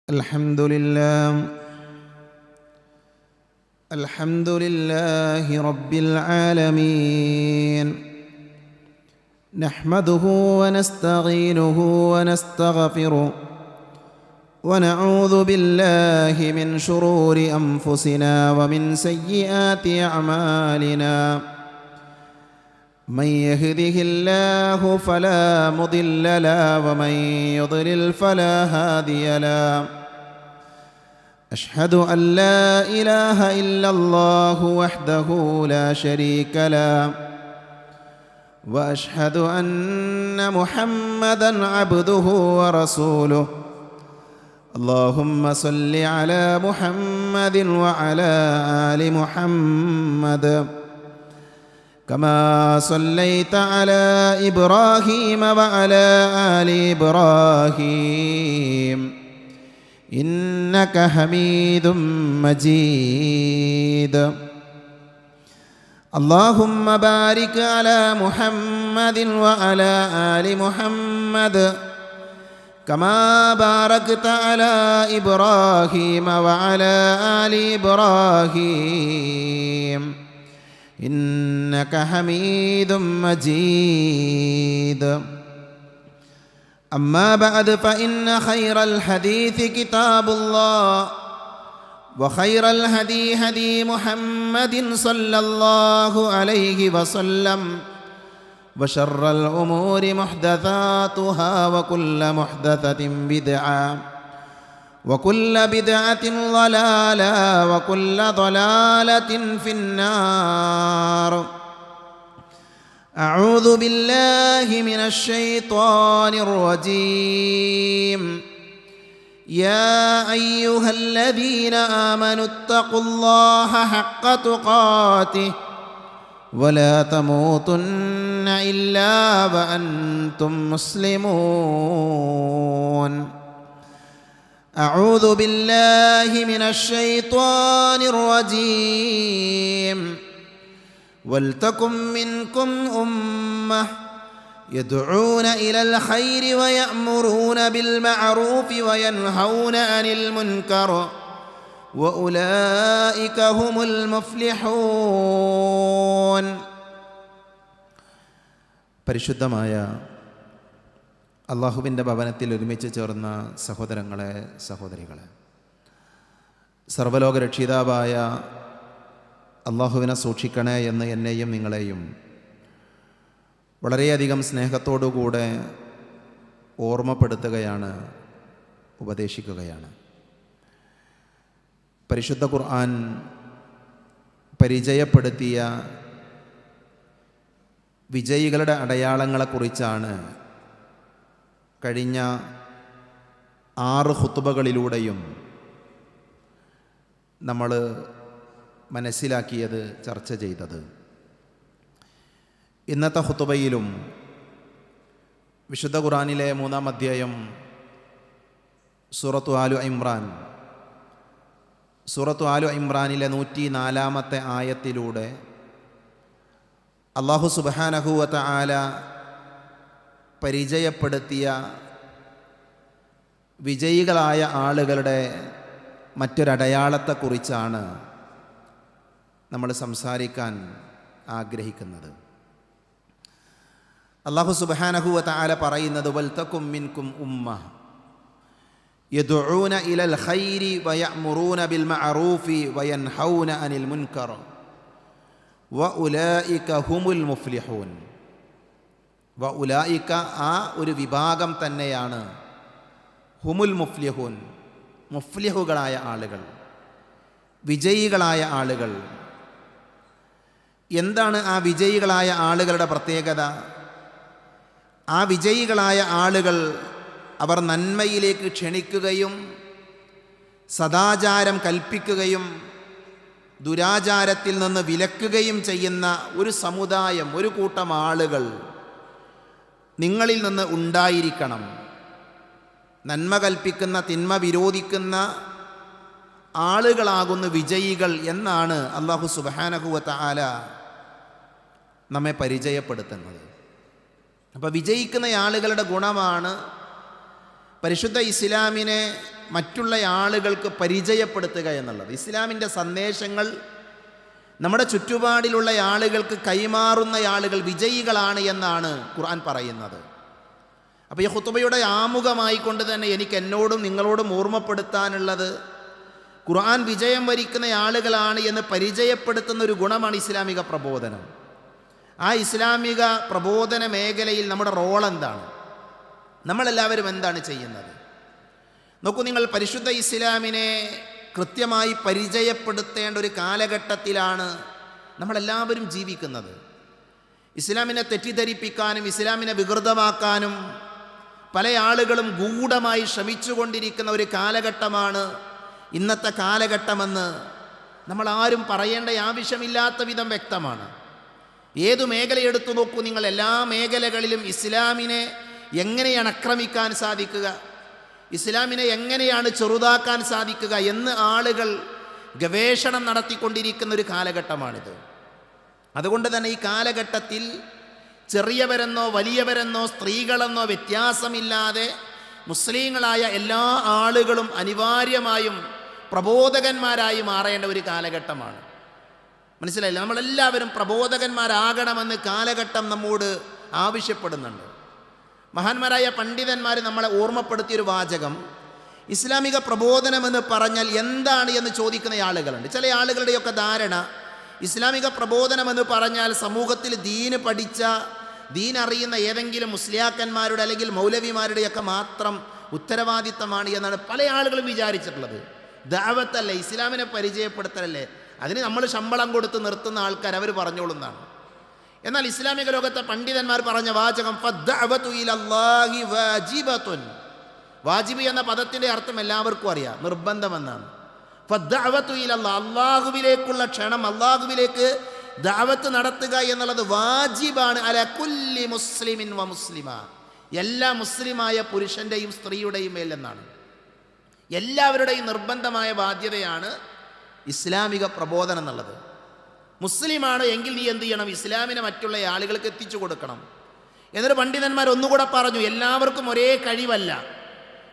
الحمد لله رب العالمين، نحمده ونستعينه ونستغفره ونعوذ بالله من شرور أنفسنا ومن سيئات أعمالنا، من يهده الله فلا مضل له ومن يضلل فلا هادي له. أشهد أن لا إله إلا الله وحده لا شريك له، وأشهد أن محمدًا عبده ورسوله. اللهم صل على محمد وعلى آل محمد كما صليت على إبراهيم وعلى آل إبراهيم إنك حميد مجيد. اللهم بارك على محمد وعلى آل محمد كما باركت على إبراهيم وعلى آل إبراهيم إنك حميد مجيد. أما بعد، فإن خير الحديث كتاب الله، وخير الهدي هدي محمد صلى الله عليه وسلم، وشر الأمور محدثاتها، وكل محدثة بدعة، وكل بدعة ضلالة، وكل ضلالة في النار. أعوذ بالله من الشيطان الرجيم. يا أيها الذين آمنوا اتقوا الله حق تقاته ولا تموتن إلا وأنتم مسلمون. أعوذ بالله من الشيطان الرجيم. ولتكن منكم أمة يدعون إلى الخير ويأمرون بالمعروف وينهون عن المنكر وأولئك هم المفلحون. പരിശുദ്ധമായ അള്ളാഹുവിൻ്റെ ഭവനത്തിൽ ഒരുമിച്ച് ചേർന്ന സഹോദരങ്ങളെ, സഹോദരികളെ, സർവ്വലോക രക്ഷിതാവായ അള്ളാഹുവിനെ സൂക്ഷിക്കണേ എന്ന് എന്നെയും നിങ്ങളെയും വളരെയധികം സ്നേഹത്തോടുകൂടെ ഓർമ്മപ്പെടുത്തുകയാണ്, ഉപദേശിക്കുകയാണ്. പരിശുദ്ധ ഖുർആൻ പരിചയപ്പെടുത്തിയ വിജയികളുടെ അടയാളങ്ങളെക്കുറിച്ചാണ് കഴിഞ്ഞ 6 ഖുത്ബകളിലൂടെയും നമ്മൾ മനസ്സിലാക്കിയത്, ചർച്ച ചെയ്തത്. ഇന്നത്തെ ഖുത്ബയിലും വിശുദ്ധ ഖുർആനിലെ 3-ാം അധ്യായം സൂറത്തു ആലു ഇമ്രാനിലെ 104-ാമത്തെ ആയത്തിലൂടെ അല്ലാഹു സുബ്ഹാനഹു വ തആല പരിചയപ്പെടുത്തിയ വിജയികളായ ആളുകളുടെ മറ്റൊരടയാളത്തെക്കുറിച്ചാണ് നമ്മൾ സംസാരിക്കാൻ ആഗ്രഹിക്കുന്നത്. അല്ലാഹു സുബ്ഹാനഹു വ തആല പറയുന്നത്, വൽതകും മിൻകും ഉമ്മ യദ്ഊന ഇലൽ ഖൈരി വയഅ്മുറൂന ബിൽ മഅറൂഫി വയൻഹൗന അനിൽ മുൻകർ വഉലൈക ഹുമുൽ മുഫ്ലിഹൂൻ. വഉലൈക, ആ ഒരു വിഭാഗം തന്നെയാണ്, ഹുമുൽ മുഫ്ലിഹൂൻ, മുഫ്ലിഹുകളായ ആളുകൾ, വിജയികളായ ആളുകൾ. എന്താണ് ആ വിജയികളായ ആളുകളുടെ പ്രത്യേകത? ആ വിജയികളായ ആളുകൾ അവർ നന്മയിലേക്ക് ക്ഷണിക്കുകയും സദാചാരം കൽപ്പിക്കുകയും ദുരാചാരത്തിൽ നിന്ന് വിലക്കുകയും ചെയ്യുന്ന ഒരു സമുദായം, ഒരു കൂട്ടം ആളുകൾ നിങ്ങളിൽ നിന്ന് ഉണ്ടായിരിക്കണം. നന്മ കൽപ്പിക്കുന്ന, തിന്മ വിരോധിക്കുന്ന ആളുകളാകുന്ന വിജയികൾ എന്നാണ് അല്ലാഹു സുബ്ഹാനഹു വ തആല നമ്മെ പരിചയപ്പെടുത്തുന്നത്. അപ്പോൾ വിജയിക്കുന്ന ആളുകളുടെ ഗുണമാണ് പരിശുദ്ധ ഇസ്ലാമിനെ മറ്റുള്ള ആളുകൾക്ക് പരിചയപ്പെടുത്തുക എന്നുള്ളത്. ഇസ്ലാമിൻ്റെ സന്ദേശങ്ങൾ നമ്മുടെ ചുറ്റുപാടിലുള്ള ആളുകൾക്ക് കൈമാറുന്ന ആളുകൾ വിജയികളാണ് എന്നാണ് ഖുർആൻ പറയുന്നത്. അപ്പോൾ ഈ ഖുതുബയുടെ ആമുഖമായിക്കൊണ്ട് തന്നെ എനിക്ക് എന്നോടും നിങ്ങളോടും ഓർമ്മപ്പെടുത്താനുള്ളത്, ഖുർആൻ വിജയം വരിക്കുന്ന ആളുകളാണ് എന്ന് പരിചയപ്പെടുത്തുന്ന ഒരു ഗുണമാണ് ഇസ്ലാമിക പ്രബോധനം. ആ ഇസ്ലാമിക പ്രബോധന മേഖലയിൽ നമ്മുടെ റോൾ എന്താണ്? നമ്മളെല്ലാവരും എന്താണ് ചെയ്യുന്നത്? നോക്കൂ, നിങ്ങൾ പരിശുദ്ധ ഇസ്ലാമിനെ കൃത്യമായി പരിചയപ്പെടുത്തേണ്ട ഒരു കാലഘട്ടത്തിലാണ് നമ്മളെല്ലാവരും ജീവിക്കുന്നത്. ഇസ്ലാമിനെ തെറ്റിദ്ധരിപ്പിക്കാനും ഇസ്ലാമിനെ വികൃതമാക്കാനും പല ആളുകളും ഗൂഢമായി ശ്രമിച്ചുകൊണ്ടിരിക്കുന്ന ഒരു കാലഘട്ടമാണ് ഇന്നത്തെ കാലഘട്ടമെന്ന് നമ്മളാരും പറയേണ്ട ആവശ്യമില്ലാത്ത വിധം വ്യക്തമാണ്. ഏതു മേഖലയെടുത്തു നോക്കൂ നിങ്ങൾ, എല്ലാ മേഖലകളിലും ഇസ്ലാമിനെ എങ്ങനെയാണ് ആക്രമിക്കാൻ സാധിക്കുക, ഇസ്ലാമിനെ എങ്ങനെയാണ് ചെറുതാക്കാൻ സാധിക്കുക എന്ന് ആളുകൾ ഗവേഷണം നടത്തിക്കൊണ്ടിരിക്കുന്ന ഒരു കാലഘട്ടമാണിത്. അതുകൊണ്ട് തന്നെ ഈ കാലഘട്ടത്തിൽ ചെറിയവരെന്നോ വലിയവരെന്നോ സ്ത്രീകളെന്നോ വ്യത്യാസമില്ലാതെ മുസ്ലിങ്ങളായ എല്ലാ ആളുകളും അനിവാര്യമായും പ്രബോധകന്മാരായി മാറേണ്ട ഒരു കാലഘട്ടമാണ്. മനസ്സിലായില്ല? നമ്മളെല്ലാവരും പ്രബോധകന്മാരാകണമെന്ന് കാലഘട്ടം നമ്മോട് ആവശ്യപ്പെടുന്നുണ്ട്. മഹാന്മാരായ പണ്ഡിതന്മാർ നമ്മളെ ഓർമ്മപ്പെടുത്തിയൊരു വാചകം, ഇസ്ലാമിക പ്രബോധനമെന്ന് പറഞ്ഞാൽ എന്താണ് എന്ന് ചോദിക്കുന്ന ആളുകളുണ്ട്. ചില ആളുകളുടെയൊക്കെ ധാരണ ഇസ്ലാമിക പ്രബോധനമെന്ന് പറഞ്ഞാൽ സമൂഹത്തിൽ ദീന് പഠിച്ച, ദീൻ അറിയുന്ന ഏതെങ്കിലും മുസ്ലിയാക്കന്മാരുടെ അല്ലെങ്കിൽ മൗലവിമാരുടെയൊക്കെ മാത്രം ഉത്തരവാദിത്തമാണ് എന്നാണ് പല ആളുകളും വിചാരിച്ചിട്ടുള്ളത്. ദഅവത്തല്ലേ, ഇസ്ലാമിനെ പരിചയപ്പെടുത്തലല്ലേ, അതിന് നമ്മൾ ശമ്പളം കൊടുത്ത് നിർത്തുന്ന ആൾക്കാർ അവർ പറഞ്ഞോളുന്നതാണ്. എന്നാൽ ഇസ്ലാമിക ലോകത്തെ പണ്ഡിതന്മാർ പറഞ്ഞ വാചകം ഫദ്ദഅവതു ഇലല്ലാഹി വാജിബത്തുൻ. വാജിബ് എന്ന പദത്തിൻ്റെ അർത്ഥം എല്ലാവർക്കും അറിയാം, നിർബന്ധമെന്നാണ്. ഫദ്ദഅവതു ഇലല്ലാഹ്, അള്ളാഹുവിലേക്കുള്ള ക്ഷണം, അള്ളാഹുവിലേക്ക് ദഅവത്ത് നടത്തുക എന്നുള്ളത് വാജിബാണ്. അല കുല്ലി മുസ്ലിമിൻ വ മുസ്ലിമ, എല്ലാ മുസ്ലിമായ പുരുഷൻ്റെയും സ്ത്രീയുടെയും മേലെന്നാണ്. എല്ലാവരുടെയും നിർബന്ധമായ ബാധ്യതയാണ് ഇസ്ലാമിക പ്രബോധനം എന്നുള്ളത്. മുസ്ലിമാണ് എങ്കിൽ നീ എന്ത് ചെയ്യണം? ഇസ്ലാമിനെ മറ്റുള്ള ആളുകൾക്ക് എത്തിച്ചു കൊടുക്കണം. എന്നിട്ട് പണ്ഡിതന്മാർ ഒന്നുകൂടെ പറഞ്ഞു, എല്ലാവർക്കും ഒരേ കഴിവല്ല,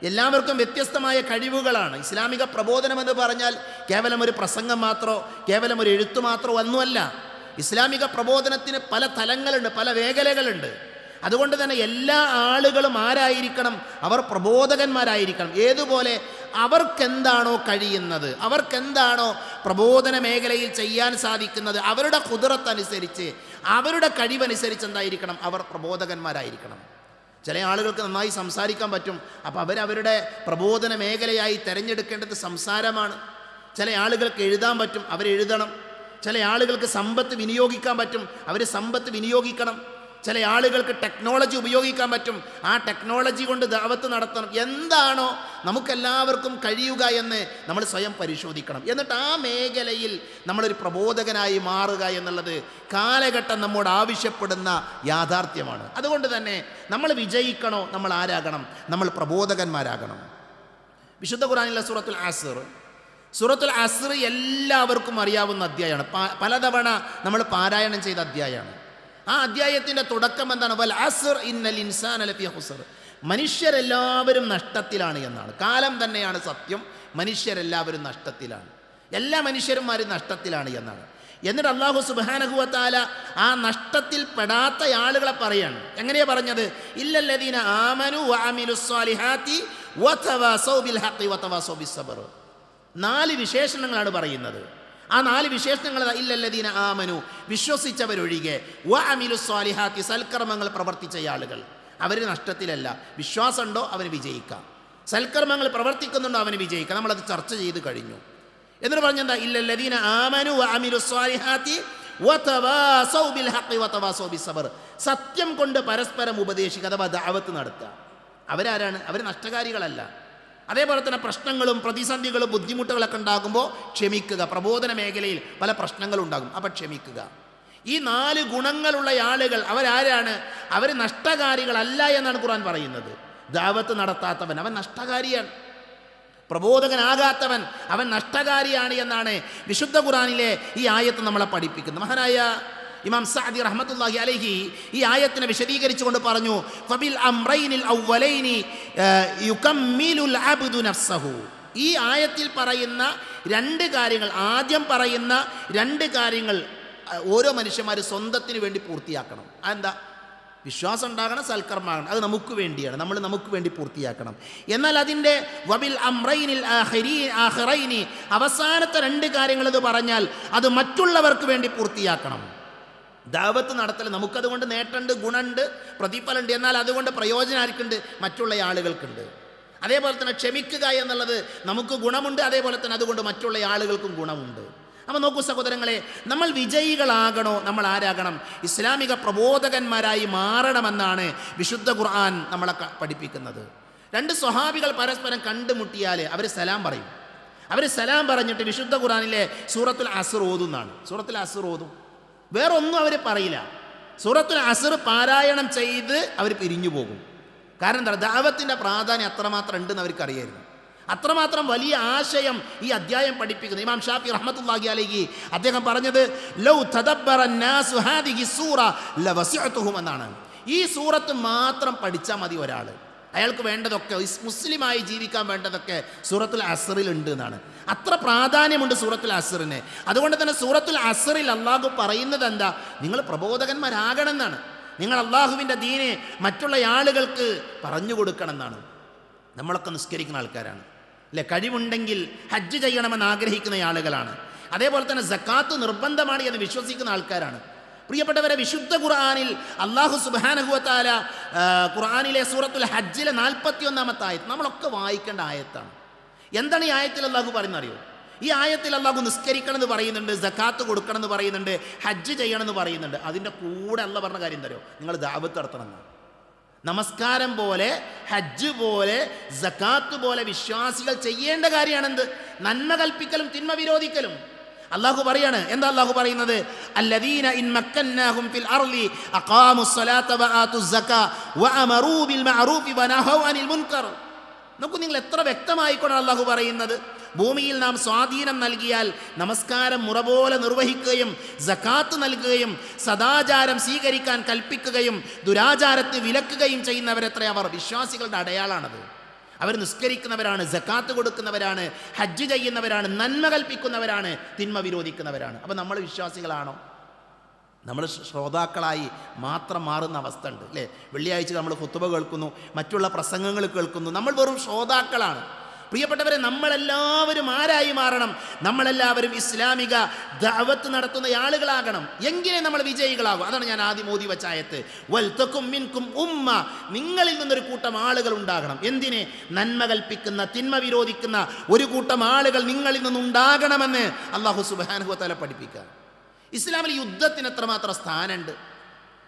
എല്ലാവർക്കും വ്യത്യസ്തമായ കഴിവുകളാണ്. ഇസ്ലാമിക പ്രബോധനം എന്ന് പറഞ്ഞാൽ കേവലം ഒരു പ്രസംഗം മാത്രമോ കേവലം ഒരു എഴുത്തു മാത്രമോ ഒന്നുമല്ല. ഇസ്ലാമിക പ്രബോധനത്തിന് പല തലങ്ങളുണ്ട്, പല മേഖലകളുണ്ട്. അതുകൊണ്ട് തന്നെ എല്ലാ ആളുകളും ആരായിരിക്കണം? അവർ പ്രബോധകന്മാരായിരിക്കണം. ഏതുപോലെ അവർക്കെന്താണോ കഴിയുന്നത്, അവർക്കെന്താണോ പ്രബോധന മേഖലയിൽ ചെയ്യാൻ സാധിക്കുന്നത്, അവരുടെ ഖുദ്റത്തനുസരിച്ച്, അവരുടെ കഴിവനുസരിച്ച് എന്തായിരിക്കണം? അവർ പ്രബോധകന്മാരായിരിക്കണം. ചില ആളുകൾക്ക് നന്നായി സംസാരിക്കാൻ പറ്റും, അപ്പോൾ അവരവരുടെ പ്രബോധന മേഖലയായി തിരഞ്ഞെടുക്കേണ്ടത് സംസാരമാണ്. ചില ആളുകൾക്ക് എഴുതാൻ പറ്റും, അവരെഴുതണം. ചില ആളുകൾക്ക് സമ്പത്ത് വിനിയോഗിക്കാൻ പറ്റും, അവർ സമ്പത്ത് വിനിയോഗിക്കണം. ചില ആളുകൾക്ക് ടെക്നോളജി ഉപയോഗിക്കാൻ പറ്റും, ആ ടെക്നോളജി കൊണ്ട് ദഅവത്ത് നടത്തണം. എന്താണോ നമുക്കെല്ലാവർക്കും കഴിയുക എന്ന് നമ്മൾ സ്വയം പരിശോധിക്കണം. എന്നിട്ട് ആ മേഖലയിൽ നമ്മളൊരു പ്രബോധകനായി മാറുക എന്നുള്ളത് കാലഘട്ടം നമ്മോട് ആവശ്യപ്പെടുന്ന യാഥാർത്ഥ്യമാണ്. അതുകൊണ്ട് തന്നെ നമ്മൾ വിജയിക്കണോ? നമ്മൾ ആരാകണം? നമ്മൾ പ്രബോധകന്മാരാകണം. വിശുദ്ധ ഖുർആനിലെ സൂറത്തുൽ അസ്ർ എല്ലാവർക്കും അറിയാവുന്ന അധ്യായമാണ്. പലതവണ നമ്മൾ പാരായണം ചെയ്ത അധ്യായമാണ്. ആ അധ്യായത്തിൻ്റെ തുടക്കം എന്താണ്? വൽ അസ്ർ ഇന്നൽ ഇൻസാന ലഫീ ഖുസ്ർ. മനുഷ്യരെല്ലാവരും നഷ്ടത്തിലാണ് എന്നാണ്. കാലം തന്നെയാണ് സത്യം, മനുഷ്യരെല്ലാവരും നഷ്ടത്തിലാണ്, എല്ലാ മനുഷ്യന്മാരും നഷ്ടത്തിലാണ് എന്നാണ്. എന്നിട്ട് അല്ലാഹു സുബ്ഹാനഹു വ തആല ആ നഷ്ടത്തിൽ പെടാത്ത ആളുകളെ പറയാണ്. എങ്ങനെയാ പറഞ്ഞത്? ഇല്ലല്ലദീന ആമനു വ അമിലുസ് സ്വാലിഹാത്തി വതവാസൗ ബിൽ ഹഖി വതവാസൗ ബിസ് സബ്ർ. 4 വിശേഷണങ്ങളാണ് പറയുന്നത്. ആ 4 വിശേഷണങ്ങൾ ഇല്ലല്ലദീന ആമനു, വിശ്വസിച്ചവരൊഴികെ, വ അമിലുസ് സ്വാലിഹാത്തി, സൽക്കർമ്മങ്ങൾ പ്രവർത്തിച്ച ആളുകൾ, അവർ നഷ്ടത്തിലല്ല. വിശ്വാസമുണ്ടോ അവന് വിജയിക്കാം, സൽക്കർമ്മങ്ങൾ പ്രവർത്തിക്കുന്നുണ്ടോ അവന് വിജയിക്കാം. നമ്മളത് ചർച്ച ചെയ്ത് കഴിഞ്ഞു. എന്നിട്ട് പറഞ്ഞെന്താ? ഇല്ലല്ലദീന ആമനു വ അമിലുസ് സ്വാലിഹാത്തി വതവാസൗ ബിൽ ഹഖി വതവാസൗ ബിസ് സബ്ർ. സത്യം കൊണ്ട് പരസ്പരം ഉപദേശിക്കുക, അഥവാ ദഅവത്ത് നടത്തുക. അവരാരാണ്? അവർ നഷ്ടകാരികളല്ല. അതേപോലെ തന്നെ പ്രശ്നങ്ങളും പ്രതിസന്ധികളും ബുദ്ധിമുട്ടുകളൊക്കെ ഉണ്ടാകുമ്പോൾ ക്ഷമിക്കുക. പ്രബോധന മേഖലയിൽ പല പ്രശ്നങ്ങളുണ്ടാകും, അപ്പോൾ ക്ഷമിക്കുക. ഈ 4 ഗുണങ്ങളുള്ള ആളുകൾ അവരാരാണ്? അവർ നഷ്ടകാരികളല്ല എന്നാണ് ഖുർആൻ പറയുന്നത്. ദഅവത്ത് നടത്താത്തവൻ അവൻ നഷ്ടകാരിയാണ്, പ്രബോധകനാകാത്തവൻ അവൻ നഷ്ടകാരിയാണ് എന്നാണ് വിശുദ്ധ ഖുർആനിലെ ഈ ആയത്ത് നമ്മളെ പഠിപ്പിക്കുന്നത്. മഹാനായ ഇമാം സഅദി റഹ്മത്തുള്ളാഹി അലൈഹി ഈ ആയത്തിനെ വിശദീകരിച്ചുകൊണ്ട് പറഞ്ഞു, ഫബിൽ അംറൈനിൽ അവ്വലൈനി യുകമ്മിലുൽ അബ്ദു നഫ്സഹു. ഈ ആയത്തിൽ പറയുന്ന രണ്ട് കാര്യങ്ങൾ, ആദ്യം പറയുന്ന രണ്ട് കാര്യങ്ങൾ ഓരോ മനുഷ്യന്മാർ സ്വന്തത്തിന് വേണ്ടി പൂർത്തിയാക്കണം. അതെന്താ? വിശ്വാസം ഉണ്ടാകണം, സൽക്കർമ്മമാകണം. അത് നമുക്ക് വേണ്ടിയാണ്, നമ്മൾ നമുക്ക് വേണ്ടി പൂർത്തിയാക്കണം. എന്നാൽ അതിൻ്റെ വബിൽ അംറൈനിൽ ആഖിറൈനി, അവസാനത്തെ രണ്ട് കാര്യങ്ങൾ എന്ന് പറഞ്ഞാൽ അത് മറ്റുള്ളവർക്ക് വേണ്ടി പൂർത്തിയാക്കണം. ദഅവത്ത് നടത്തൽ നമുക്കതുകൊണ്ട് നേട്ടമുണ്ട്, ഗുണമുണ്ട്, പ്രതിഫലമുണ്ട്. എന്നാൽ അതുകൊണ്ട് പ്രയോജനം ആർക്കുണ്ട്? മറ്റുള്ള ആളുകൾക്കുണ്ട്. അതേപോലെ തന്നെ ക്ഷമിക്കുക എന്നുള്ളത് നമുക്ക് ഗുണമുണ്ട്, അതേപോലെ തന്നെ അതുകൊണ്ട് മറ്റുള്ള ആളുകൾക്കും ഗുണമുണ്ട്. അപ്പോൾ നോക്കൂ സഹോദരങ്ങളെ, നമ്മൾ വിജയികളാകണോ? നമ്മൾ ആരാകണം? ഇസ്ലാമിക പ്രബോധകന്മാരായി മാറണമെന്നാണ് വിശുദ്ധ ഖുർആൻ നമ്മളെ പഠിപ്പിക്കുന്നത്. രണ്ട് സ്വഹാബികൾ പരസ്പരം കണ്ടുമുട്ടിയാൽ അവർ സലാം പറയും. അവർ സലാം പറഞ്ഞിട്ട് വിശുദ്ധ ഖുർആനിലെ സൂറത്തുൽ അസ്ർ ഓതുന്നതാണ്. സൂറത്തുൽ അസ്ർ ഓതും, വേറൊന്നും അവർ പറയില്ല. സൂറത്തുൽ അസ്ർ പാരായണം ചെയ്ത് അവർ പിരിഞ്ഞു പോകും. കാരണം എന്താ? ദഅവത്തിൻ്റെ പ്രാധാന്യം അത്രമാത്രം ഉണ്ടെന്ന് അവർക്ക് അറിയായിരുന്നു. അത്രമാത്രം വലിയ ആശയം ഈ അധ്യായം പഠിപ്പിക്കുന്നു. ഇമാം ഷാഫി റഹ്മത്തുള്ളാഹി അലൈഹി അദ്ദേഹം പറഞ്ഞത് ലൗ തദബ്ബറ നാസു ഹാദിഹി സൂറ ലവസിഅതുഹും എന്നാണ്. ഈ സൂറത്ത് മാത്രം പഠിച്ചാൽ മതി ഒരാൾ. അയാൾക്ക് വേണ്ടതൊക്കെ, മുസ്ലിമായി ജീവിക്കാൻ വേണ്ടതൊക്കെ സൂറത്തുൽ അസ്റിൽ ഉണ്ട് എന്നാണ്. അത്ര പ്രാധാന്യമുണ്ട് സൂറത്തുൽ അസ്റിന്. അതുകൊണ്ട് തന്നെ സൂറത്തുൽ അസ്റിൽ അള്ളാഹു പറയുന്നത് എന്താ? നിങ്ങൾ പ്രബോധകന്മാരാകണം എന്നാണ്. നിങ്ങൾ അള്ളാഹുവിൻ്റെ ദീന് മറ്റുള്ള ആളുകൾക്ക് പറഞ്ഞു കൊടുക്കണം എന്നാണ്. നമ്മളൊക്കെ നിസ്കരിക്കുന്ന ആൾക്കാരാണ് അല്ലേ? കഴിവുണ്ടെങ്കിൽ ഹജ്ജ് ചെയ്യണമെന്ന് ആഗ്രഹിക്കുന്ന ആളുകളാണ്. അതേപോലെ തന്നെ സക്കാത്ത് നിർബന്ധമാണ് എന്ന് വിശ്വസിക്കുന്ന ആൾക്കാരാണ്. പ്രിയപ്പെട്ടവരെ, വിശുദ്ധ ഖുർആനിൽ അല്ലാഹു സുബ്ഹാനഹു വ തആല ഖുർആനിലെ സൂറത്തുൽ ഹജ്ജിലെ 41-ാമത്തെ ആയത്ത് നമ്മളൊക്കെ വായിക്കേണ്ട ആയത്താണ്. എന്താണ് ഈ ആയത്തിൽ അല്ലാഹു പറയുന്നത് അറിയോ? ഈ ആയത്തിൽ അല്ലാഹു നിസ്കരിക്കണം എന്ന് പറയുന്നുണ്ട്, സക്കാത്ത് കൊടുക്കണം എന്ന് പറയുന്നുണ്ട്, ഹജ്ജ് ചെയ്യണം എന്ന് പറയുന്നുണ്ട്. അതിൻ്റെ കൂടെ അല്ലാഹു പറഞ്ഞ കാര്യം എന്തറിയോ? നിങ്ങൾ ദഅവത്ത് നടത്തണം എന്നാണ്. നമസ്കാരം പോലെ, ഹജ്ജ് പോലെ, സക്കാത്ത് പോലെ വിശ്വാസികൾ ചെയ്യേണ്ട കാര്യമാണെന്ത്? നന്മ കൽപ്പിക്കലും തിന്മ വിരോധിക്കലും. അല്ലാഹു പറയാണ്. എന്താ അല്ലാഹു പറയുന്നത്? അല്ലദീന ഇൻ മക്കന്നാഹും ഫിൽ അർളി അഖാമുസ് സ്വലാത്ത വആതുസ് സക്കാ വഅമറൂ ബിൽ മഅറൂഫി വനഹൗ അനിൽ മുൻകർ. നോക്കൂ, നിങ്ങൾ എത്ര വ്യക്തമായിക്കൊണ്ടാണ് അല്ലാഹു പറയുന്നത്. ഭൂമിയിൽ നാം സ്വാധീനം നൽകിയാൽ നമസ്കാരം മുറ പോലെ നിർവഹിക്കുകയും സക്കാത്ത് നൽകുകയും സദാചാരം സ്വീകരിക്കാൻ കൽപ്പിക്കുകയും ദുരാചാരത്തെ വിലക്കുകയും ചെയ്യുന്നവരെത്ര? അവർ വിശ്വാസികളുടെ അടയാളാണത്. അവർ നിസ്കരിക്കുന്നവരാണ്, സക്കാത്ത് കൊടുക്കുന്നവരാണ്, ഹജ്ജ് ചെയ്യുന്നവരാണ്, നന്മ കൽപ്പിക്കുന്നവരാണ്, തിന്മ വിരോധിക്കുന്നവരാണ്. അപ്പം നമ്മൾ വിശ്വാസികളാണോ? നമ്മൾ ശ്രോതാക്കളായി മാത്രം മാറുന്ന അവസ്ഥ ഉണ്ട് അല്ലേ? വെള്ളിയാഴ്ച നമ്മൾ ഖുത്ബ കേൾക്കുന്നു, മറ്റുള്ള പ്രസംഗങ്ങൾ കേൾക്കുന്നു, നമ്മൾ വെറും ശ്രോതാക്കളാണ്. പ്രിയപ്പെട്ടവരെ, നമ്മളെല്ലാവരും ആരായി മാറണം? നമ്മളെല്ലാവരും ഇസ്ലാമിക ദഅവത്ത് നടത്തുന്ന ആളുകളാകണം. എങ്കിലേ നമ്മൾ വിജയികളാകും. അതാണ് ഞാൻ ആദ്യം ഓതി വച്ച ആയത്ത്. വൽതകും മിൻകും ഉമ്മ, നിങ്ങളിൽ നിന്നൊരു കൂട്ടം ആളുകൾ ഉണ്ടാകണം. എന്തിന്? നന്മ കൽപ്പിക്കുന്ന, തിന്മ വിരോധിക്കുന്ന ഒരു കൂട്ടം ആളുകൾ നിങ്ങളിൽ നിന്നുണ്ടാകണമെന്ന് അല്ലാഹു സുബ്ഹാനഹു വ തആല പഠിപ്പിക്കുക. ഇസ്ലാമിൽ യുദ്ധത്തിന് എത്രമാത്രം സ്ഥാനമുണ്ട്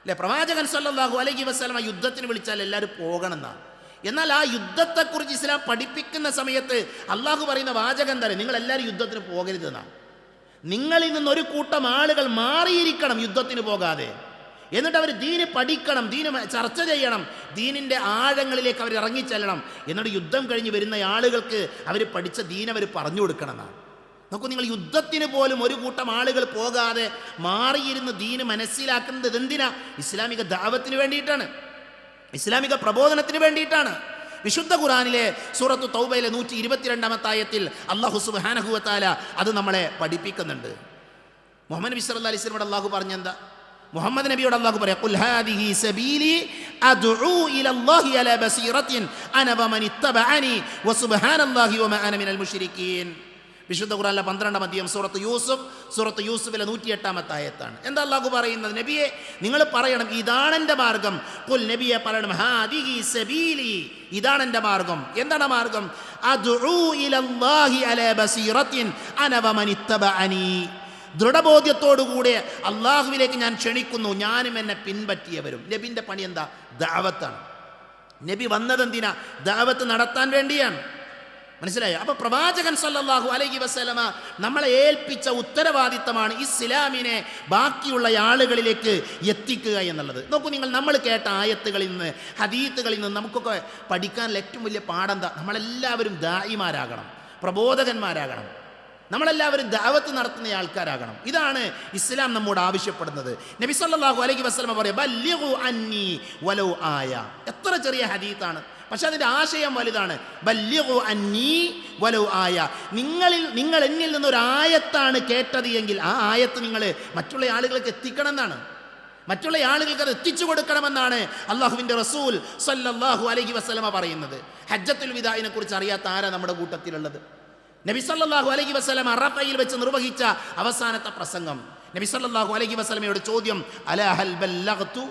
അല്ലേ? പ്രവാചകൻ സല്ലല്ലാഹു അലൈഹി വസല്ലമ യുദ്ധത്തിന് വിളിച്ചാൽ എല്ലാവരും പോകണം എന്നാണ്. എന്നാൽ ആ യുദ്ധത്തെക്കുറിച്ച് ഇസ്ലാം പഠിപ്പിക്കുന്ന സമയത്ത് അള്ളാഹു പറയുന്ന വാചകം എന്താ? നിങ്ങൾ എല്ലാവരും യുദ്ധത്തിന് പോകരുതെന്നാണ്. നിങ്ങളിൽ നിന്നൊരു കൂട്ടം ആളുകൾ മാറിയിരിക്കണം യുദ്ധത്തിന് പോകാതെ. എന്നിട്ട് അവർ ദീന് പഠിക്കണം, ദീന് ചർച്ച ചെയ്യണം, ദീനിൻ്റെ ആഴങ്ങളിലേക്ക് അവർ ഇറങ്ങിച്ചെല്ലണം. എന്നിട്ട് യുദ്ധം കഴിഞ്ഞ് വരുന്ന ആളുകൾക്ക് അവർ പഠിച്ച ദീൻ അവർ പറഞ്ഞു കൊടുക്കണം എന്നാണ്. നോക്കൂ, നിങ്ങൾ യുദ്ധത്തിന് പോലും ഒരു കൂട്ടം ആളുകൾ പോകാതെ മാറിയിരുന്ന് ദീന് മനസ്സിലാക്കുന്നത് എന്തിനാ? ഇസ്ലാമിക ദഅവത്തിന് വേണ്ടിയിട്ടാണ്, ഇസ്ലാമിക പ്രബോധനത്തിന് വേണ്ടിയിട്ടാണ്. വിശുദ്ധ ഖുർആനിലെ സൂറത്തു തൗബയിലെ 122-ാമത്തെ ആയത്തിൽ അല്ലാഹു സുബ്ഹാനഹു വ തആല അത് നമ്മളെ പഠിപ്പിക്കുന്നുണ്ട്. മുഹമ്മദ് നബി സല്ലല്ലാഹു അലൈഹി വസല്ലം അല്ലാഹു പറഞ്ഞെന്താ? മുഹമ്മദ് നബിയോട് അല്ലാഹു പറയാ, ഖുൽ ഹാദിഹി സബീലി അദ്ഉ ഇലല്ലാഹി അലാ ബസീറത്തിൻ അന വമൻ ഇത്തബഅനി വസുബ്ഹാനല്ലാഹി വമാ അന മിനൽ മുശ്രിക്കീൻ. വിശുദ്ധ ഖുർആനിലെ 12-ാം അധ്യായം സൂറത്ത് യൂസുഫിലെ 108-ാമത്തെ ആയത്താണ്. എന്താ അല്ലാഹു പറയുന്നത്? നബിയെ, നിങ്ങൾ പറയണം, ഇതാണ് എൻ്റെ മാർഗം. ഖുൽ, നബിയെ പറയണം, ഹാദിഹി സബീലി, ഇതാണ് എൻ്റെ മാർഗം. എന്താണ് മാർഗം? അദ്ഉ ഇലല്ലാഹി അലാ ബസീറത്തിൻ അന വമൻ ഇത്തബഅനി. ദൃഢബോധ്യത്തോടുകൂടെ അള്ളാഹുവിലേക്ക് ഞാൻ ക്ഷണിക്കുന്നു, ഞാനും എന്നെ പിൻപറ്റിയവരും. നബിൻ്റെ പണി എന്താ? ദഅവത്താണ്. നബി വന്നതെന്തിനാ? ദഅവത്ത് നടത്താൻ വേണ്ടിയാണ്. മനസ്സിലായോ? അപ്പോൾ പ്രവാചകൻ സല്ലല്ലാഹു അലൈഹി വസല്ലമ നമ്മളെ ഏൽപ്പിച്ച ഉത്തരവാദിത്തമാണ് ഇസ്ലാമിനെ ബാക്കിയുള്ള ആളുകളിലേക്ക് എത്തിക്കുക എന്നുള്ളത്. നോക്കൂ, നമ്മൾ കേട്ട ആയത്തുകളിൽ നിന്ന്, ഹദീത്തുകളിൽ നിന്ന് നമുക്കൊക്കെ പഠിക്കാനുള്ള ഏറ്റവും വലിയ പാഠം എന്താ? നമ്മളെല്ലാവരും ദായിമാരാകണം, പ്രബോധകന്മാരാകണം. നമ്മളെല്ലാവരും ദഅവത്ത് നടത്തുന്ന ആൾക്കാരാകണം. ഇതാണ് ഇസ്ലാം നമ്മോട് ആവശ്യപ്പെടുന്നത്. നബി സല്ലല്ലാഹു അലൈഹി വസല്ലം പറയാ ബല്ലിഗു അന്നി വലൗ ആയ. എത്ര ചെറിയ ഹദീത്താണ്, പക്ഷെ അതിൻ്റെ ആശയം വലുതാണ്. ബല്ലിഗു അന്നി വലൗ ആയ. നിങ്ങൾ എന്നിൽ നിന്നൊരു ആയത്താണ് കേട്ടത് എങ്കിൽ ആ ആയത്ത് നിങ്ങൾ മറ്റുള്ള ആളുകൾക്ക് എത്തിക്കണം എന്നാണ്, മറ്റുള്ള ആളുകൾക്ക് അത് എത്തിച്ചു കൊടുക്കണമെന്നാണ് അള്ളാഹുവിൻ്റെ റസൂൽ സല്ലല്ലാഹു അലൈഹി വസല്ലമ പറയുന്നത്. ഹജ്ജത്തുൽ വിദാഇനെ കുറിച്ച് അറിയാത്ത ആരാ നമ്മുടെ കൂട്ടത്തിലുള്ളത്? നബി സല്ലല്ലാഹു അലൈഹി വസല്ലം അറഫയിൽ വെച്ച് നിർവഹിച്ച അവസാനത്തെ പ്രസംഗം, നബി സല്ലല്ലാഹു അലൈഹി വസല്ലമയോട് ചോദ്യം, അലാ ഹൽ ബല്ലഗ്തു,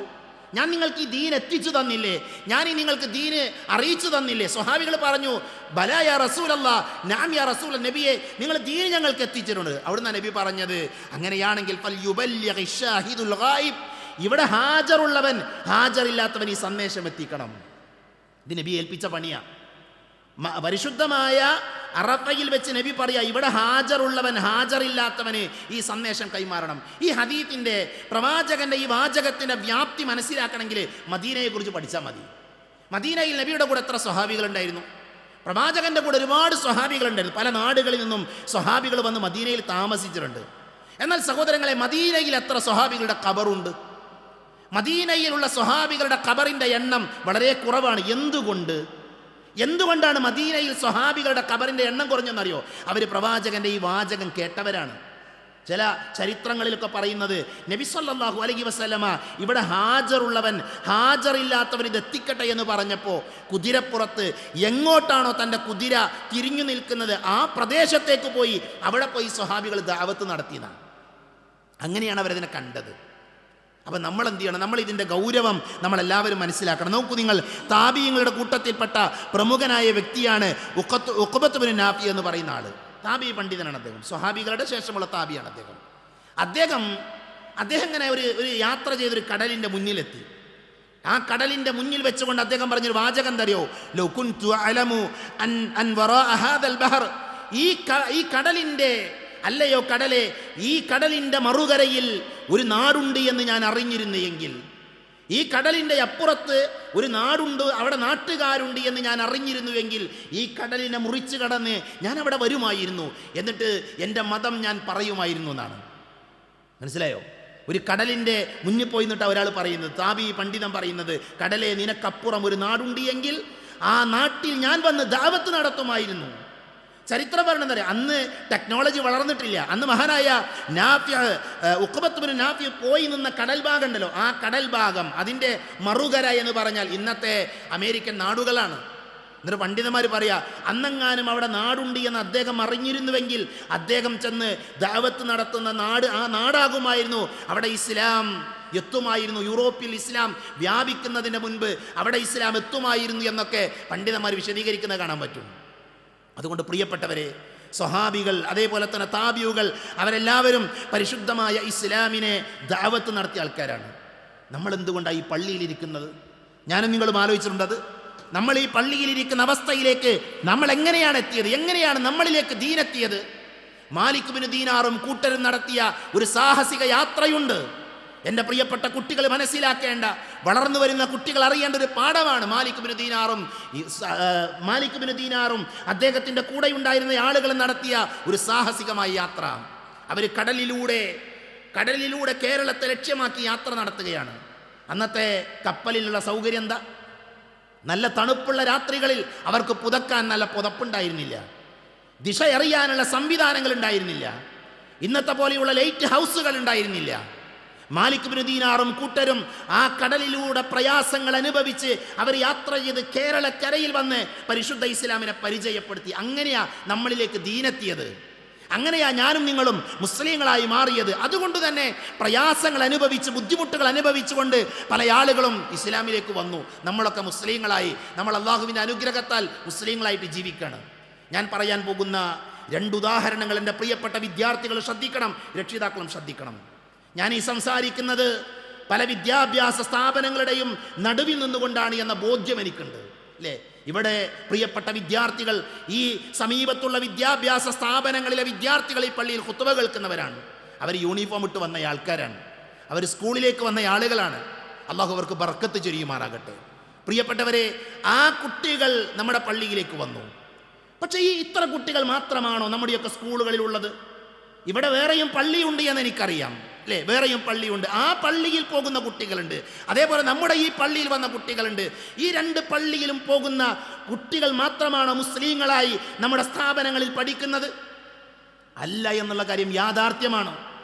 ഞാൻ നിങ്ങൾക്ക് ഈ ദീൻ എത്തിച്ചു തന്നില്ലേ, ഞാൻ ഈ നിങ്ങൾക്ക് ദീന് അറിയിച്ചു തന്നില്ലേ? സ്വഹാബികൾ പറഞ്ഞു, ബലാ യാ റസൂലല്ലാ, നഅം യാ റസൂൽ നബിയെ, നിങ്ങൾ ദീൻ ഞങ്ങൾക്ക് എത്തിച്ചിട്ടുണ്ട്. അവിടുന്ന് നബി പറഞ്ഞത്, അങ്ങനെയാണെങ്കിൽ ഫൽയുബല്ലിഗി ഷാഹിദുൽ ഗായിബ്, ഇവിടെ ഹാജറുള്ളവൻ ഹാജറില്ലാത്തവൻ ഈ സന്ദേശം എത്തിക്കണം. ഇത് നബി ഏൽപ്പിച്ച പണിയാ. പരിശുദ്ധമായ അറഫയിൽ വെച്ച് നബി പറയാ, ഇവിടെ ഹാജറുള്ളവൻ ഹാജറില്ലാത്തവന് ഈ സന്ദേശം കൈമാറണം. ഈ ഹദീത്തിന്റെ പ്രവാചകന്റെ ഈ വാചകത്തിന്റെ വ്യാപ്തി മനസ്സിലാക്കണമെങ്കിൽ മദീനയെ കുറിച്ച് പഠിച്ചാൽ മതി. മദീനയിൽ നബിയുടെ കൂടെ എത്ര സ്വഹാബികൾ ഉണ്ടായിരുന്നു? പ്രവാചകന്റെ കൂടെ ഒരുപാട് സ്വഹാബികൾ ഉണ്ടായിരുന്നു. പല നാടുകളിൽ നിന്നും സ്വഹാബികൾ വന്ന് മദീനയിൽ താമസിച്ചിട്ടുണ്ട്. എന്നാൽ സഹോദരങ്ങളെ, മദീനയിൽ എത്ര സ്വഹാബികളുടെ ഖബറുണ്ട്? മദീനയിലുള്ള സ്വഹാബികളുടെ ഖബറിന്റെ എണ്ണം വളരെ കുറവാണ്. എന്തുകൊണ്ടാണ് മദീനയിൽ സ്വഹാബികളുടെ ഖബറിന്റെ എണ്ണം കുറഞ്ഞെന്നറിയോ? അവർ പ്രവാചകന്റെ ഈ വാചകം കേട്ടവരാണ്. ചില ചരിത്രങ്ങളിലൊക്കെ പറയുന്നത്, നബി സല്ലല്ലാഹു അലൈഹി വസല്ലമ ഇവിടെ ഹാജറുള്ളവൻ ഹാജറില്ലാത്തവൻ ഇത് എത്തിക്കട്ടെ എന്ന് പറഞ്ഞപ്പോൾ കുതിരപ്പുറത്ത് എങ്ങോട്ടാണോ തൻ്റെ കുതിര തിരിഞ്ഞു നിൽക്കുന്നത് ആ പ്രദേശത്തേക്ക് പോയി അവിടെ പോയി സ്വഹാബികൾ ദഅവത്ത് നടത്തിയതാണ്. അങ്ങനെയാണ് അവരതിനെ കണ്ടത്. അപ്പം നമ്മൾ എന്ത് ചെയ്യണം? നമ്മൾ ഇതിൻ്റെ ഗൗരവം നമ്മളെല്ലാവരും മനസ്സിലാക്കണം. നോക്കൂ നിങ്ങൾ, താബിയങ്ങളുടെ കൂട്ടത്തിൽപ്പെട്ട പ്രമുഖനായ വ്യക്തിയാണ് ഉഖബത്ത് ബിൻ നാഫി എന്ന് പറയുന്ന ആൾ. താബി പണ്ഡിതനാണ് അദ്ദേഹം, സ്വഹാബികളുടെ ശേഷമുള്ള താബിയാണ് അദ്ദേഹം. അദ്ദേഹം ഇങ്ങനെ ഒരു യാത്ര ചെയ്തൊരു കടലിൻ്റെ മുന്നിലെത്തി. ആ കടലിൻ്റെ മുന്നിൽ വെച്ചുകൊണ്ട് അദ്ദേഹം പറഞ്ഞൊരു വാചകം തരിയോ, ലൗ കുൻതു അലമു അൻ വറാഅ ഹാദൽ ബഹർ, ഈ കടലിൻ്റെ, അല്ലയോ കടലെ, ഈ കടലിൻ്റെ മറുകരയിൽ ഒരു നാടുണ്ട് എന്ന് ഞാൻ അറിഞ്ഞിരുന്നെങ്കിൽ, ഈ കടലിൻ്റെ അപ്പുറത്ത് ഒരു നാടുണ്ട്, അവിടെ നാട്ടുകാരുണ്ട് എന്ന് ഞാൻ അറിഞ്ഞിരുന്നുവെങ്കിൽ ഈ കടലിനെ മുറിച്ച് കടന്ന് ഞാൻ അവിടെ വരുമായിരുന്നു, എന്നിട്ട് എൻ്റെ മതം ഞാൻ പറയുമായിരുന്നു എന്നാണ്. മനസ്സിലായോ? ഒരു കടലിൻ്റെ മുന്നിൽ പോയി നിന്നിട്ട് ഒരാൾ പറയുന്നത്, താബി പണ്ഡിതൻ പറയുന്നത്, കടലെ, നിനക്കപ്പുറം ഒരു നാടുണ്ട് എങ്കിൽ ആ നാട്ടിൽ ഞാൻ വന്ന് ദഅവത്ത് നടത്തുമായിരുന്നു. ചരിത്രം പറഞ്ഞെന്താ പറയുക, അന്ന് ടെക്നോളജി വളർന്നിട്ടില്ല. അന്ന് മഹാനായ ഉഖബത്ത് ബിൻ നാഫി പോയി നിന്ന കടൽ ഭാഗം ഉണ്ടല്ലോ, ആ കടൽ ഭാഗം, അതിൻ്റെ മറുകര എന്ന് പറഞ്ഞാൽ ഇന്നത്തെ അമേരിക്കൻ നാടുകളാണ്. എന്നിട്ട് പണ്ഡിതന്മാർ പറയാ, അന്നെങ്ങാനും അവിടെ നാടുണ്ട് എന്ന് അദ്ദേഹം അറിഞ്ഞിരുന്നുവെങ്കിൽ അദ്ദേഹം ചെന്ന് ദഅവത്ത് നടത്തുന്ന നാട് ആ നാടാകുമായിരുന്നു, അവിടെ ഇസ്ലാം എത്തുമായിരുന്നു, യൂറോപ്പിൽ ഇസ്ലാം വ്യാപിക്കുന്നതിന് മുൻപ് അവിടെ ഇസ്ലാം എത്തുമായിരുന്നു എന്നൊക്കെ പണ്ഡിതന്മാർ വിശദീകരിക്കുന്നത് കാണാൻ പറ്റും. അതുകൊണ്ട് പ്രിയപ്പെട്ടവരെ, സ്വഹാബികൾ അതേപോലെ തന്നെ താബിയുകൾ അവരെല്ലാവരും പരിശുദ്ധമായ ഇസ്ലാമിനെ ദഅവത്ത് നടത്തിയ ആൾക്കാരാണ്. നമ്മൾ എന്തുകൊണ്ടാണ് ഈ പള്ളിയിലിരിക്കുന്നത്? ഞാനും നിങ്ങളും ആലോചിച്ചിട്ടുണ്ടത്? നമ്മൾ ഈ പള്ളിയിലിരിക്കുന്ന അവസ്ഥയിലേക്ക് നമ്മൾ എങ്ങനെയാണ് എത്തിയത്? എങ്ങനെയാണ് നമ്മളിലേക്ക് ദീനെത്തിയത്? മാലിക് ബിൻ ദീനാറും കൂട്ടരും നടത്തിയ ഒരു സാഹസിക യാത്രയുണ്ട്. എൻ്റെ പ്രിയപ്പെട്ട കുട്ടികൾ മനസ്സിലാക്കേണ്ട, വളർന്നു വരുന്ന കുട്ടികൾ അറിയേണ്ട ഒരു പാഠമാണ്. മാലിക് ബിൻ ദീനാറും അദ്ദേഹത്തിൻ്റെ കൂടെ ഉണ്ടായിരുന്ന ആളുകൾ നടത്തിയ ഒരു സാഹസികമായ യാത്ര. അവർ കടലിലൂടെ കേരളത്തെ ലക്ഷ്യമാക്കി യാത്ര നടത്തുകയാണ്. അന്നത്തെ കപ്പലിലുള്ള സൗകര്യം എന്താ? നല്ല തണുപ്പുള്ള രാത്രികളിൽ അവർക്ക് പുതക്കാൻ നല്ല പുതപ്പുണ്ടായിരുന്നില്ല, ദിശ അറിയാനുള്ള സംവിധാനങ്ങൾ ഉണ്ടായിരുന്നില്ല, ഇന്നത്തെ പോലെയുള്ള ലൈറ്റ് ഹൗസുകൾ ഉണ്ടായിരുന്നില്ല. മാലിക് ബിൻ ദീനാറും കൂട്ടരും ആ കടലിലൂടെ പ്രയാസങ്ങൾ അനുഭവിച്ച് അവർ യാത്ര ചെയ്ത് കേരളക്കരയിൽ വന്ന് പരിശുദ്ധ ഇസ്ലാമിനെ പരിചയപ്പെടുത്തി. അങ്ങനെയാ നമ്മളിലേക്ക് ദീനെത്തിയത്. അങ്ങനെയാ ഞാനും നിങ്ങളും മുസ്ലിങ്ങളായി മാറിയത്. അതുകൊണ്ട് തന്നെ പ്രയാസങ്ങൾ അനുഭവിച്ച്, ബുദ്ധിമുട്ടുകൾ അനുഭവിച്ചുകൊണ്ട് പല ആളുകളും ഇസ്ലാമിലേക്ക് വന്നു. നമ്മളൊക്കെ മുസ്ലിങ്ങളായി, നമ്മൾ അള്ളാഹുവിൻ്റെ അനുഗ്രഹത്താൽ മുസ്ലിങ്ങളായിട്ട് ജീവിക്കണം. ഞാൻ പറയാൻ പോകുന്ന 2 ഉദാഹരണങ്ങൾ എൻ്റെ പ്രിയപ്പെട്ട വിദ്യാർത്ഥികൾ ശ്രദ്ധിക്കണം, രക്ഷിതാക്കളും ശ്രദ്ധിക്കണം. ഞാൻ ഈ സംസാരിക്കുന്നത് പല വിദ്യാഭ്യാസ സ്ഥാപനങ്ങളുടെയും നടുവിൽ നിന്നുകൊണ്ടാണ് എന്ന ബോധ്യം എനിക്കുണ്ട്, അല്ലേ? ഇവിടെ പ്രിയപ്പെട്ട വിദ്യാർത്ഥികൾ, ഈ സമീപത്തുള്ള വിദ്യാഭ്യാസ സ്ഥാപനങ്ങളിലെ വിദ്യാർത്ഥികൾ ഈ പള്ളിയിൽ ഖുത്ബ കേൾക്കുന്നവരാണ്. അവർ യൂണിഫോം ഇട്ട് വന്ന ആൾക്കാരാണ്, അവർ സ്കൂളിലേക്ക് വന്ന ആളുകളാണ്. അള്ളാഹു അവർക്ക് ബർക്കത്ത് ചൊരിയുമാറാകട്ടെ. പ്രിയപ്പെട്ടവരെ, ആ കുട്ടികൾ നമ്മുടെ പള്ളിയിലേക്ക് വന്നു. പക്ഷേ ഈ ഇത്ര കുട്ടികൾ മാത്രമാണോ നമ്മുടെയൊക്കെ സ്കൂളുകളിലുള്ളത്? ഇവിടെ വേറെയും പള്ളിയുണ്ട് എന്ന് എനിക്കറിയാം, അല്ലേ? വേറെയും പള്ളിയുണ്ട്. ആ പള്ളിയിൽ പോകുന്ന കുട്ടികളുണ്ട്, അതേപോലെ നമ്മുടെ ഈ പള്ളിയിൽ വന്ന കുട്ടികളുണ്ട്. ഈ രണ്ട് പള്ളിയിലും പോകുന്ന കുട്ടികൾ മാത്രമാണോ മുസ്ലിങ്ങളായി നമ്മുടെ സ്ഥാപനങ്ങളിൽ പഠിക്കുന്നത്? അല്ല എന്നുള്ള കാര്യം യാഥാർത്ഥ്യമാണ്.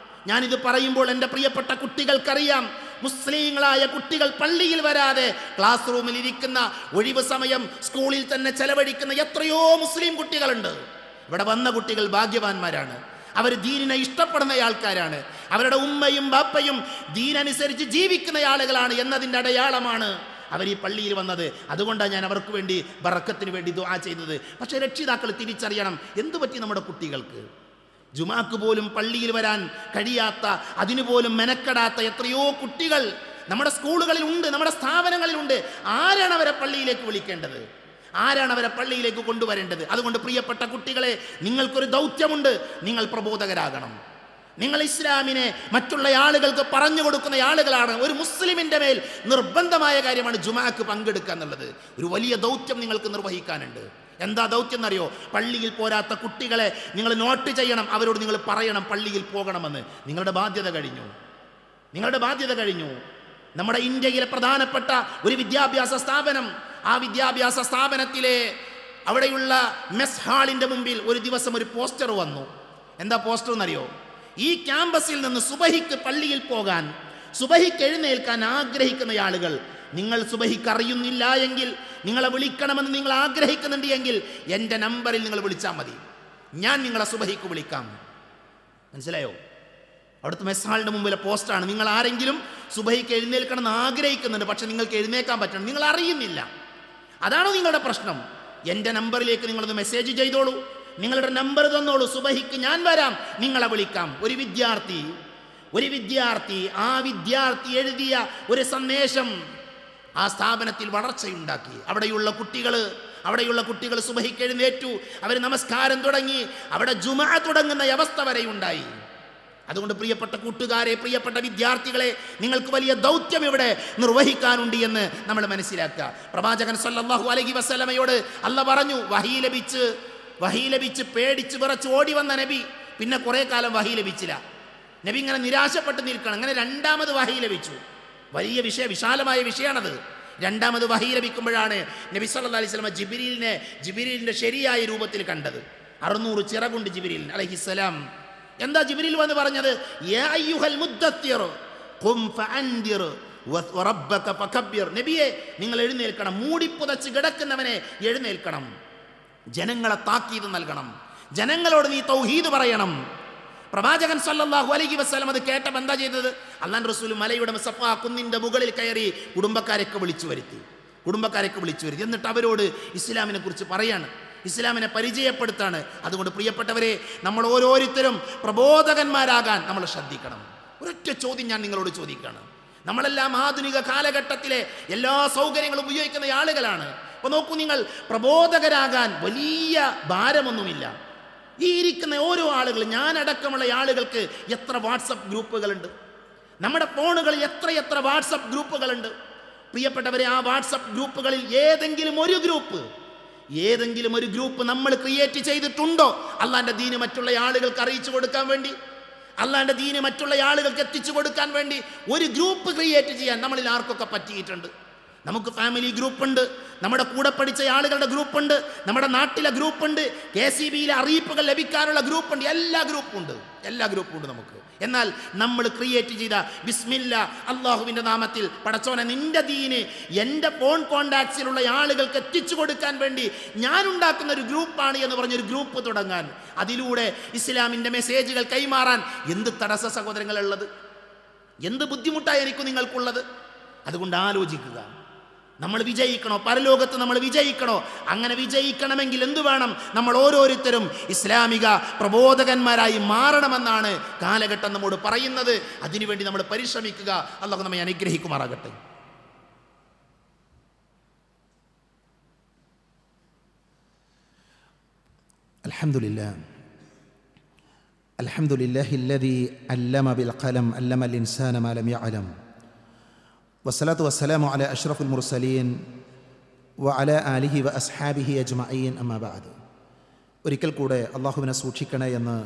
ഞാനിത് പറയുമ്പോൾ എൻ്റെ പ്രിയപ്പെട്ട കുട്ടികൾക്കറിയാം, മുസ്ലിങ്ങളായ കുട്ടികൾ പള്ളിയിൽ വരാതെ ക്ലാസ് റൂമിൽ ഇരിക്കുന്ന, ഒഴിവ് സമയം സ്കൂളിൽ തന്നെ ചെലവഴിക്കുന്ന എത്രയോ മുസ്ലിം കുട്ടികളുണ്ട്. ഇവിടെ വന്ന കുട്ടികൾ ഭാഗ്യവാന്മാരാണ്. അവർ ദീനിനെ ഇഷ്ടപ്പെടുന്ന ആൾക്കാരാണ്. അവരുടെ ഉമ്മയും ബാപ്പയും ദീനനുസരിച്ച് ജീവിക്കുന്ന ആളുകളാണ് എന്നതിൻ്റെ അടയാളമാണ് അവർ ഈ പള്ളിയിൽ വന്നത്. അതുകൊണ്ടാണ് ഞാൻ അവർക്ക് വേണ്ടി ബറക്കത്തിന് വേണ്ടി ദുആ ചെയ്തത്. പക്ഷേ രക്ഷിതാക്കൾ തിരിച്ചറിയണം, എന്തു പറ്റി നമ്മുടെ കുട്ടികൾക്ക്? ജുമാക്ക് പോലും പള്ളിയിൽ വരാൻ കഴിയാത്ത, അതിനുപോലും മെനക്കെടാത്ത എത്രയോ കുട്ടികൾ നമ്മുടെ സ്കൂളുകളിൽ ഉണ്ട്, നമ്മുടെ സ്ഥാപനങ്ങളിലുണ്ട്. ആരാണ് അവരെ പള്ളിയിലേക്ക് വിളിക്കേണ്ടത്? ആരാണ് അവരെ പള്ളിയിലേക്ക് കൊണ്ടുവരേണ്ടത്? അതുകൊണ്ട് പ്രിയപ്പെട്ട കുട്ടികളെ, നിങ്ങൾക്കൊരു ദൗത്യമുണ്ട്. നിങ്ങൾ പ്രബോധകരാകണം. നിങ്ങൾ ഇസ്ലാമിനെ മറ്റുള്ള ആളുകൾക്ക് പറഞ്ഞു കൊടുക്കുന്ന ആളുകളാണ്. ഒരു മുസ്ലിമിൻ്റെ മേൽ നിർബന്ധമായ കാര്യമാണ് ജുമാക്ക് പങ്കെടുക്കുക എന്നുള്ളത്. ഒരു വലിയ ദൗത്യം നിങ്ങൾക്ക് നിർവഹിക്കാനുണ്ട്. എന്താ ദൗത്യം എന്നറിയോ? പള്ളിയിൽ പോരാത്ത കുട്ടികളെ നിങ്ങൾ നോട്ട് ചെയ്യണം, അവരോട് നിങ്ങൾ പറയണം പള്ളിയിൽ പോകണമെന്ന്. നിങ്ങളുടെ ബാധ്യത കഴിഞ്ഞു, നിങ്ങളുടെ ബാധ്യത കഴിഞ്ഞു. നമ്മുടെ ഇന്ത്യയിലെ പ്രധാനപ്പെട്ട ഒരു വിദ്യാഭ്യാസ സ്ഥാപനം, ആ വിദ്യാഭ്യാസ സ്ഥാപനത്തിലെ അവിടെയുള്ള മെസ് ഹാളിൻ്റെ മുമ്പിൽ ഒരു ദിവസം ഒരു പോസ്റ്റർ വന്നു. എന്താ പോസ്റ്റർ എന്നറിയോ? ഈ ക്യാമ്പസിൽ നിന്ന് സുബഹിക്ക് പള്ളിയിൽ പോകാൻ, സുബഹിക്ക് എഴുന്നേൽക്കാൻ ആഗ്രഹിക്കുന്ന ആളുകൾ, നിങ്ങൾ സുബഹിക്ക് അറിയുന്നില്ല എങ്കിൽ, നിങ്ങളെ വിളിക്കണമെന്ന് നിങ്ങൾ ആഗ്രഹിക്കുന്നുണ്ട് എങ്കിൽ എൻ്റെ നമ്പറിൽ നിങ്ങൾ വിളിച്ചാൽ മതി, ഞാൻ നിങ്ങളെ സുബഹിക്ക് വിളിക്കാം. മനസ്സിലായോ? അവിടുത്തെ മെസ് ഹാളിൻ്റെ മുമ്പിലെ പോസ്റ്റാണ്. നിങ്ങൾ ആരെങ്കിലും സുബഹിക്ക് എഴുന്നേൽക്കണം എന്ന് ആഗ്രഹിക്കുന്നുണ്ട്, പക്ഷെ നിങ്ങൾക്ക് എഴുന്നേൽക്കാൻ പറ്റണം, നിങ്ങൾ അറിയുന്നില്ല. അതാണോ നിങ്ങളുടെ പ്രശ്നം? എൻ്റെ നമ്പറിലേക്ക് നിങ്ങളൊന്ന് മെസ്സേജ് ചെയ്തോളൂ, നിങ്ങളുടെ നമ്പർ തന്നോളൂ, സുബഹിക്ക് ഞാൻ വരാം, നിങ്ങളെ വിളിക്കാം. ഒരു വിദ്യാർത്ഥി ആ വിദ്യാർത്ഥി എഴുതിയ ഒരു സന്ദേശം ആ സ്ഥാപനത്തിൽ വളർച്ചയുണ്ടാക്കി. അവിടെയുള്ള കുട്ടികൾ സുബഹിക്ക് എഴുന്നേറ്റു, അവർ നമസ്കാരം തുടങ്ങി, അവിടെ ജുമഅ തുടങ്ങുന്ന അവസ്ഥ വരെ ഉണ്ടായി. അതുകൊണ്ട് പ്രിയപ്പെട്ട കൂട്ടുകാരെ, പ്രിയപ്പെട്ട വിദ്യാർത്ഥികളെ, നിങ്ങൾക്ക് വലിയ ദൗത്യം ഇവിടെ നിർവഹിക്കാനുണ്ട് എന്ന് നമ്മൾ മനസ്സിലാക്കുക. പ്രവാചകൻ സല്ലല്ലാഹു അലൈഹി വസല്ലമയോട് അല്ലാഹ് പറഞ്ഞു, വഹി ലഭിച്ച് പേടിച്ച് വിറച്ച് ഓടി വന്ന നബി പിന്നെ കുറേ കാലം വഹി ലഭിച്ചില്ല. നബി ഇങ്ങനെ നിരാശപ്പെട്ട് നിൽക്കണം. അങ്ങനെ രണ്ടാമത് വഹി ലഭിച്ചു. വലിയ വിശാലമായ വിഷയമാണത്. രണ്ടാമത് വഹി ലഭിക്കുമ്പോഴാണ് നബി സല്ലല്ലാഹു അലൈഹി വസല്ലമ ജിബ്രീലിന്റെ ശരിയായ രൂപത്തിൽ കണ്ടത്. 600 ചിറകുണ്ട് ജിബ്രീൽ അലൈഹിസ്സലാം. എന്താ ജിബ്രീൽ വന്ന് പറഞ്ഞത്? യാ അയ്യുഹൽ മുദ്ദത്തിർ ഖും ഫഅൻദിർ വറബ്ബക ഫകബ്ബിർ. നബിയെ, നിങ്ങൾ എഴുന്നേൽക്കണം, മൂടിപ്പുതച്ച് കിടക്കുന്നവനെ എഴുന്നേൽക്കണം, ജനങ്ങളെ താക്കീത് നൽകണം, ജനങ്ങളോട് നീ തൗഹീദ് പറയണം. പ്രവാചകൻ സല്ലല്ലാഹു അലൈഹി വസല്ലം അത് കേട്ടപ്പോൾ എന്താ ചെയ്തത്? അല്ലാഹു റസൂൽ മലയുടെ സഫാ കുന്നിൻ്റെ മുകളിൽ കയറി കുടുംബക്കാരൊക്കെ വിളിച്ചു വരുത്തി. എന്നിട്ട് അവരോട് ഇസ്ലാമിനെ കുറിച്ച് പറയാണ്, ഇസ്ലാമിനെ പരിചയപ്പെടുത്താണ്. അതുകൊണ്ട് പ്രിയപ്പെട്ടവരെ, നമ്മൾ ഓരോരുത്തരും പ്രബോധകന്മാരാകാൻ നമ്മൾ ശ്രദ്ധിക്കണം. ഒരൊറ്റ ചോദ്യം ഞാൻ നിങ്ങളോട് ചോദിക്കുകയാണ്. നമ്മളെല്ലാം ആധുനിക കാലഘട്ടത്തിലെ എല്ലാ സൗകര്യങ്ങളും ഉപയോഗിക്കുന്ന ആളുകളാണ്. അപ്പോൾ നോക്കൂ, നിങ്ങൾ പ്രബോധകരാകാൻ വലിയ ഭാരമൊന്നുമില്ല. ഈ ഇരിക്കുന്ന ഓരോ ആളുകൾ, ഞാനടക്കമുള്ള ആളുകൾക്ക് എത്ര വാട്സപ്പ് ഗ്രൂപ്പുകളുണ്ട്, നമ്മുടെ ഫോണുകളിൽ എത്ര വാട്സപ്പ് ഗ്രൂപ്പുകളുണ്ട്. പ്രിയപ്പെട്ടവരെ, ആ വാട്സപ്പ് ഗ്രൂപ്പുകളിൽ ഏതെങ്കിലും ഒരു ഗ്രൂപ്പ് നമ്മൾ ക്രിയേറ്റ് ചെയ്തിട്ടുണ്ടോ അള്ളാന്റെ ദീന് മറ്റുള്ള ആളുകൾക്ക് അറിയിച്ചു കൊടുക്കാൻ വേണ്ടി, അള്ളാന്റെ ദീന് മറ്റുള്ള ആളുകൾക്ക് എത്തിച്ചു കൊടുക്കാൻ വേണ്ടി ഒരു ഗ്രൂപ്പ് ക്രിയേറ്റ് ചെയ്യാൻ നമ്മളിൽ ആർക്കൊക്കെ പറ്റിയിട്ടുണ്ട്? നമുക്ക് ഫാമിലി ഗ്രൂപ്പുണ്ട്, നമ്മുടെ കൂടെ പഠിച്ച ആളുകളുടെ ഗ്രൂപ്പുണ്ട്, നമ്മുടെ നാട്ടിലെ ഗ്രൂപ്പുണ്ട്, KCBയിലെ അറിയിപ്പുകൾ ലഭിക്കാനുള്ള ഗ്രൂപ്പുണ്ട്, എല്ലാ ഗ്രൂപ്പും ഉണ്ട് നമുക്ക്. എന്നാൽ നമ്മൾ ക്രിയേറ്റ് ചെയ്ത ബിസ്മില്ല, അള്ളാഹുവിൻ്റെ നാമത്തിൽ, പടച്ചോനെ നിന്റെ ദീന് എൻ്റെ ഫോൺ കോണ്ടാക്ട്സിലുള്ള ആളുകൾക്ക് എത്തിച്ചു കൊടുക്കാൻ വേണ്ടി ഞാൻ ഉണ്ടാക്കുന്ന ഒരു ഗ്രൂപ്പാണ് എന്ന് പറഞ്ഞൊരു ഗ്രൂപ്പ് തുടങ്ങാൻ, അതിലൂടെ ഇസ്ലാമിൻ്റെ മെസ്സേജുകൾ കൈമാറാൻ എന്ത് തടസ്സ സഹോദരങ്ങളുള്ളത്? എന്ത് ബുദ്ധിമുട്ടായിരിക്കും നിങ്ങൾക്കുള്ളത്? അതുകൊണ്ട് ആലോചിക്കുക. നമ്മൾ വിജയിക്കണോ? പരലോകത്ത് നമ്മൾ വിജയിക്കണോ? അങ്ങനെ വിജയിക്കണമെങ്കിൽ എന്തു വേണം? നമ്മൾ ഓരോരുത്തരും ഇസ്ലാമിക പ്രബോധകന്മാരായി മാറണമെന്നാണ് കാലഘട്ടം നമ്മോട് പറയുന്നത്. അതിനുവേണ്ടി നമ്മൾ പരിശ്രമിക്കുക. അല്ലാഹു നമ്മെ അനുഗ്രഹിക്കുമാറാകട്ടെ. അൽഹംദുലില്ലാഹില്ലദീ അല്ലമ ബിൽ ഖലം അല്ലമൽ ഇൻസാന മാ ലം യഅലം വസ്സലാത്തു വസ്സലാമു അലാ അഷ്റഫുൽ മുർസലീൻ വഅലാ ആലിഹി വഅസ്ഹാബിഹി അജ്മഈൻ അമ്മാ ബഅദ്. ഒരിക്കൽ കൂടെ അള്ളാഹുവിനെ സൂക്ഷിക്കണേ എന്ന്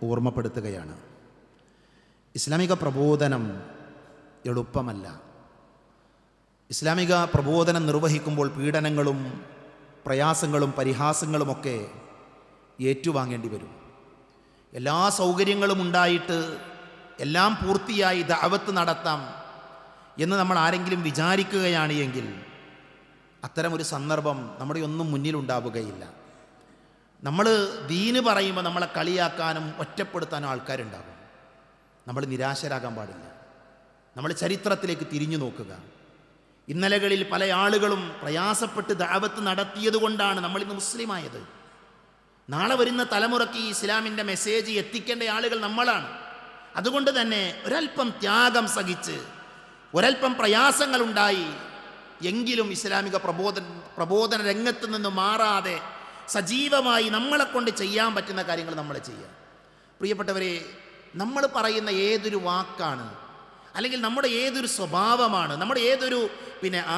ഓർമ്മപ്പെടുത്തുകയാണ്. ഇസ്ലാമിക പ്രബോധനം എളുപ്പമല്ല. ഇസ്ലാമിക പ്രബോധനം നിർവഹിക്കുമ്പോൾ പീഡനങ്ങളും പ്രയാസങ്ങളും പരിഹാസങ്ങളുമൊക്കെ ഏറ്റുവാങ്ങേണ്ടി വരും. എല്ലാ സൗകര്യങ്ങളും ഉണ്ടായിട്ട് എല്ലാം പൂർത്തിയായി ദഅവത്ത് നടത്താം എന്ന് നമ്മൾ ആരെങ്കിലും വിചാരിക്കുകയാണ് എങ്കിൽ അത്തരമൊരു സന്ദർഭം നമ്മുടെ ഒന്നും മുന്നിലുണ്ടാവുകയില്ല. നമ്മൾ ദീന് പറയുമ്പോൾ നമ്മളെ കളിയാക്കാനും ഒറ്റപ്പെടുത്താനും ആൾക്കാരുണ്ടാകും. നമ്മൾ നിരാശരാകാൻ പാടില്ല. നമ്മൾ ചരിത്രത്തിലേക്ക് തിരിഞ്ഞു നോക്കുക. ഇന്നലകളിൽ പല ആളുകളും പ്രയാസപ്പെട്ട് ദഅവത്ത് നടത്തിയത് കൊണ്ടാണ് നമ്മളിന്ന് മുസ്ലിമായത്. നാളെ വരുന്ന തലമുറയ്ക്ക് ഈ ഇസ്ലാമിൻ്റെ മെസ്സേജ് എത്തിക്കേണ്ട ആളുകൾ നമ്മളാണ്. അതുകൊണ്ട് തന്നെ ഒരൽപ്പം ത്യാഗം സഹിച്ച് ഒരൽപ്പം പ്രയാസങ്ങളുണ്ടായി എങ്കിലും ഇസ്ലാമിക പ്രബോധന രംഗത്ത് നിന്ന് മാറാതെ സജീവമായി നമ്മളെ കൊണ്ട് ചെയ്യാൻ പറ്റുന്ന കാര്യങ്ങൾ നമ്മൾ ചെയ്യുക. പ്രിയപ്പെട്ടവരെ, നമ്മൾ പറയുന്ന ഏതൊരു വാക്കാണ്, അല്ലെങ്കിൽ നമ്മുടെ ഏതൊരു സ്വഭാവമാണ്, നമ്മുടെ ഏതൊരു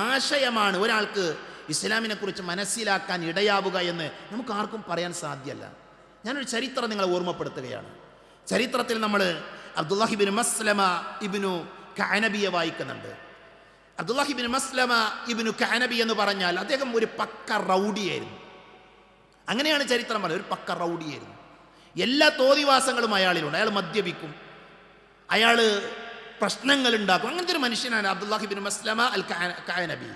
ആശയമാണ് ഒരാൾക്ക് ഇസ്ലാമിനെ കുറിച്ച് മനസ്സിലാക്കാൻ ഇടയാവുക എന്ന് നമുക്ക് ആർക്കും പറയാൻ സാധ്യമല്ല. ഞാനൊരു ചരിത്രം നിങ്ങളെ ഓർമ്മപ്പെടുത്തുകയാണ്. ചരിത്രത്തിൽ നമ്മൾ അബ്ദുല്ലാഹി ഇബ്നു മസ്ലമ ഇബ്നു കഅനബിയെ വായിക്കുന്നുണ്ട്. അബ്ദുല്ലാഹി ഇബ്നു മസ്ലമ ഇബ്നു കഅനബി എന്ന് പറഞ്ഞാൽ അദ്ദേഹം ഒരു പക്ക റൗഡിയായിരുന്നു. അങ്ങനെയാണ് ചരിത്രം പറയുന്നത്. ഒരു പക്ക റൗഡിയായിരുന്നു. എല്ലാ തോന്നിവാസങ്ങളും അയാളിലുണ്ട്. അയാൾ മദ്യപിക്കും, അയാൾ പ്രശ്നങ്ങൾ ഉണ്ടാക്കും. അങ്ങനത്തെ ഒരു മനുഷ്യനാണ് അബ്ദുല്ലാഹി ഇബ്നു മസ്ലമ അൽ കഅനബി.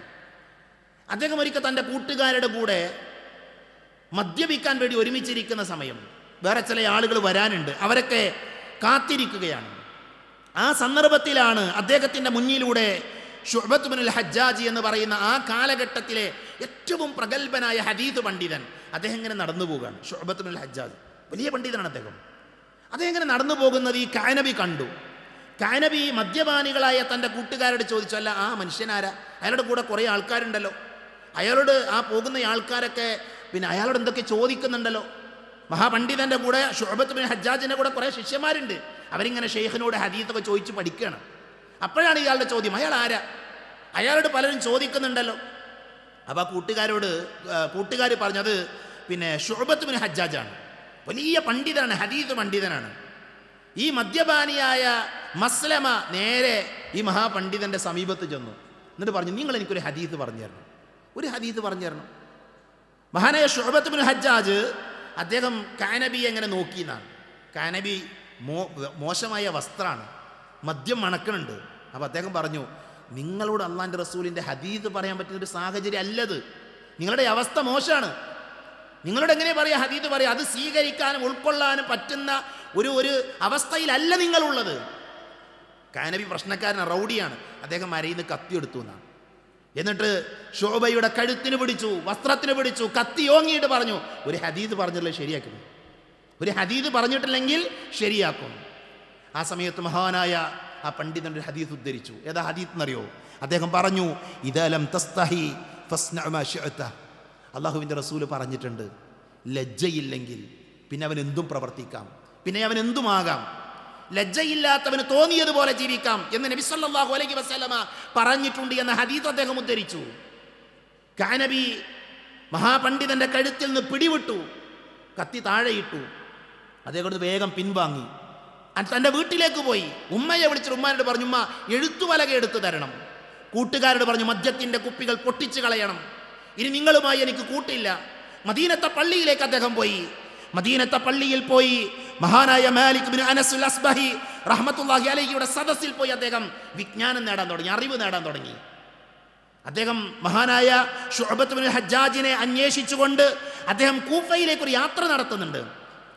അദ്ദേഹം ഒരിക്കൽ തൻ്റെ കൂട്ടുകാരുടെ കൂടെ മദ്യപിക്കാൻ വേണ്ടി ഒരുമിച്ചിരിക്കുന്ന സമയം വേറെ ചില ആളുകൾ വരാനുണ്ട്. അവരൊക്കെ കാത്തിരിക്കുകയാണ്. ആ സന്ദർഭത്തിലാണ് അദ്ദേഹത്തിൻ്റെ മുന്നിലൂടെ ശുഅബത്ത് ഇബ്നുൽ ഹജ്ജാജ് എന്ന് പറയുന്ന ആ കാലഘട്ടത്തിലെ ഏറ്റവും പ്രഗത്ഭനായ ഹദീസ് പണ്ഡിതൻ അദ്ദേഹം ഇങ്ങനെ നടന്നു പോവുകയാണ്. ശുഅബത്ത് ഇബ്നുൽ ഹജ്ജാജ് വലിയ പണ്ഡിതനാണ് അദ്ദേഹം. അദ്ദേഹം ഇങ്ങനെ നടന്നു പോകുന്നത് ഈ കഅനബി കണ്ടു. കഅനബി മദ്യപാനികളായ തൻ്റെ കൂട്ടുകാരോട് ചോദിച്ചു, അല്ല ആ മനുഷ്യനാരാ? അയാളുടെ കൂടെ കുറേ ആൾക്കാരുണ്ടല്ലോ, അയാളോട് ആ പോകുന്ന ആൾക്കാരൊക്കെ അയാളോട് എന്തൊക്കെ ചോദിക്കുന്നുണ്ടല്ലോ. മഹാപണ്ഡിതൻ്റെ കൂടെ ശുഅബത്ത് ഇബ്നുൽ ഹജ്ജാജിൻ്റെ കൂടെ കുറേ ശിഷ്യന്മാരുണ്ട്. അവരിങ്ങനെ ഷെയ്ഖിനോട് ഹദീസൊക്കെ ചോദിച്ച് പഠിക്കുകയാണ്. അപ്പോഴാണ് ഇയാളുടെ ചോദ്യം, അയാൾ ആരാ? അയാളോട് പലരും ചോദിക്കുന്നുണ്ടല്ലോ. അപ്പോൾ ആ കൂട്ടുകാർ പറഞ്ഞത് ശുഅബത്ത് ഇബ്നുൽ ഹജ്ജാജാണ്. വലിയ പണ്ഡിതനാണ്, ഹദീസ് പണ്ഡിതനാണ്. ഈ മദ്യപാനിയായ മസ്ലമ നേരെ ഈ മഹാപണ്ഡിതൻ്റെ സമീപത്ത് ചെന്നു. എന്നിട്ട് പറഞ്ഞു, നിങ്ങൾ എനിക്കൊരു ഹദീസ് പറഞ്ഞു തരണം, ഒരു ഹദീസ് പറഞ്ഞു തരണം. മഹാനായ ശുഅബത്ത് ഇബ്നുൽ ഹജ്ജാജ് അദ്ദേഹം കഅനബിയെ എങ്ങനെ നോക്കിയെന്നാണ്. കഅനബി മോശമായ വസ്ത്രമാണ്, മദ്യം മണക്കണുണ്ട്. അപ്പോൾ അദ്ദേഹം പറഞ്ഞു, നിങ്ങളോട് അള്ളാൻ്റെ റസൂലിൻ്റെ ഹദീസ് പറയാൻ പറ്റുന്നൊരു സാഹചര്യം അല്ലത്. നിങ്ങളുടെ അവസ്ഥ മോശമാണ്. നിങ്ങളോട് എങ്ങനെ പറയാ ഹദീസ് പറയാം? അത് സ്വീകരിക്കാനും ഉൾക്കൊള്ളാനും പറ്റുന്ന ഒരു അവസ്ഥയിലല്ല നിങ്ങളുള്ളത്. കഅനബി പ്രശ്നക്കാരനാണ്, റൗഡിയാണ്. അദ്ദേഹം അരയിൽ നിന്ന് കത്തി എടുത്തു എന്നാണ്. എന്നിട്ട് ശോഭയുടെ കഴുത്തിന് പിടിച്ചു, വസ്ത്രത്തിന് പിടിച്ചു, കത്തി ഓങ്ങിയിട്ട് പറഞ്ഞു, ഒരു ഹദീസ് പറഞ്ഞില്ലേ ശരിയാക്കും, ഒരു ഹദീസ് പറഞ്ഞിട്ടില്ലെങ്കിൽ ശരിയാക്കും. ആ സമയത്ത് മഹാനായ ആ പണ്ഡിതൻ ഒരു ഹദീസ് ഉദ്ധരിച്ചു. ഏതാ ഹദീസ് എന്നറിയോ? അദ്ദേഹം പറഞ്ഞു, ഇദാ ലം തസ്തഹി ഫസ്ന മാ ശിഅത. അള്ളാഹുവിൻ്റെ റസൂല് പറഞ്ഞിട്ടുണ്ട്, ലജ്ജയില്ലെങ്കിൽ പിന്നെ അവൻ എന്തും പ്രവർത്തിക്കാം, പിന്നെ അവൻ എന്തുമാകാം. ലജ്ജയില്ലാത്തവന് തോന്നിയതുപോലെ ജീവിക്കാം എന്ന് നബി സല്ലല്ലാഹു അലൈഹി വസല്ലമ പറഞ്ഞിട്ടുണ്ട് എന്ന ഹദീസ് അദ്ദേഹം ഉദ്ധരിച്ചു. കഅനബി മഹാപണ്ഡിതന്റെ കഴുത്തിൽ നിന്ന് പിടിവിട്ടു, കത്തി താഴെയിട്ടു. അദ്ദേഹം വേഗം പിൻവാങ്ങി തൻ്റെ വീട്ടിലേക്ക് പോയി. ഉമ്മയെ വിളിച്ചിട്ട് ഉമ്മാനോട് പറഞ്ഞു, ഉമ്മ എഴുത്തുപലക എടുത്തു തരണം. കൂട്ടുകാരോട് പറഞ്ഞു, മദ്യത്തിൻ്റെ കുപ്പികൾ പൊട്ടിച്ചു കളയണം, ഇനി നിങ്ങളുമായി എനിക്ക് കൂട്ടില്ല. മദീനത്തെ പള്ളിയിലേക്ക് അദ്ദേഹം പോയി. മദീനത്തെ പള്ളിയിൽ പോയി മഹാനായ മാലിക് ബിൻ അനസ് അൽ അസ്ബഹി റഹ്മത്തുള്ളാഹി അലൈഹിയുടെ സദസ്സിൽ പോയി അദ്ദേഹം വിജ്ഞാനം നേടാൻ തുടങ്ങി, അറിവ് നേടാൻ തുടങ്ങി. അദ്ദേഹം മഹാനായ ശുഅബത്ത് ഇബ്നുൽ ഹജ്ജാജിനെ അന്വേഷിച്ചുകൊണ്ട് അദ്ദേഹം കൂഫയിലേക്ക് ഒരു യാത്ര നടത്തുന്നുണ്ട്.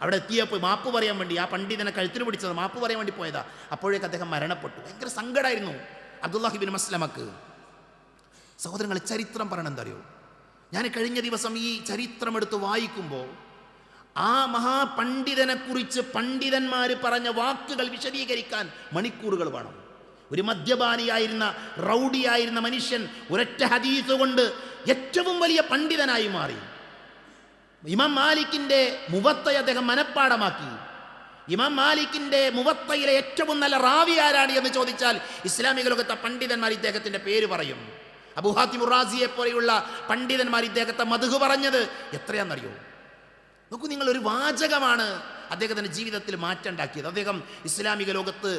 അവിടെ എത്തിയപ്പോൾ മാപ്പ് പറയാൻ വേണ്ടി ആ പണ്ഡിതനെ കഴുത്തിന് പിടിച്ചത് മാപ്പ് പറയാൻ വേണ്ടി പോയതാ. അപ്പോഴേക്ക് അദ്ദേഹം മരണപ്പെട്ടു. ഭയങ്കര സങ്കടമായിരുന്നു അബ്ദുല്ലാഹി ഇബ്നു മസ്ലമക്ക്. സഹോദരങ്ങളെ, ചരിത്രം പറയണം എന്താ അറിയോ? ഞാൻ കഴിഞ്ഞ ദിവസം ഈ ചരിത്രം എടുത്ത് വായിക്കുമ്പോൾ ആ മഹാപണ്ഡിതനെ കുറിച്ച് പണ്ഡിതന്മാർ പറഞ്ഞ വാക്കുകൾ വിശദീകരിക്കാൻ മണിക്കൂറുകൾ വേണം. ഒരു മദ്യപാനിയായിരുന്ന റൗഡിയായിരുന്ന മനുഷ്യൻ ഒരൊറ്റ ഹദീസ് കൊണ്ട് ഏറ്റവും വലിയ പണ്ഡിതനായി മാറി. ഇമാം മാലിക്കിൻ്റെ മുവത്ത അദ്ദേഹം മനഃപ്പാടമാക്കി. ഇമാം മാലിക്കിൻ്റെ മുവത്തയിലെ ഏറ്റവും നല്ല റാവി ആരാണ് എന്ന് ചോദിച്ചാൽ ഇസ്ലാമിക ലോകത്തെ പണ്ഡിതന്മാർ ഇദ്ദേഹത്തിൻ്റെ പേര് പറയും. അബൂ ഹാത്തിം റാസിയെ പോലെയുള്ള പണ്ഡിതന്മാർ ഇദ്ദേഹത്തെ മദ്ഹ് പറഞ്ഞത് എത്രയാണെന്നറിയോ? നോക്കൂ, നിങ്ങളൊരു വാചകമാണ് അദ്ദേഹത്തിൻ്റെ ജീവിതത്തിൽ മാറ്റം ഉണ്ടാക്കിയത്. അദ്ദേഹം ഇസ്ലാമിക ലോകത്ത്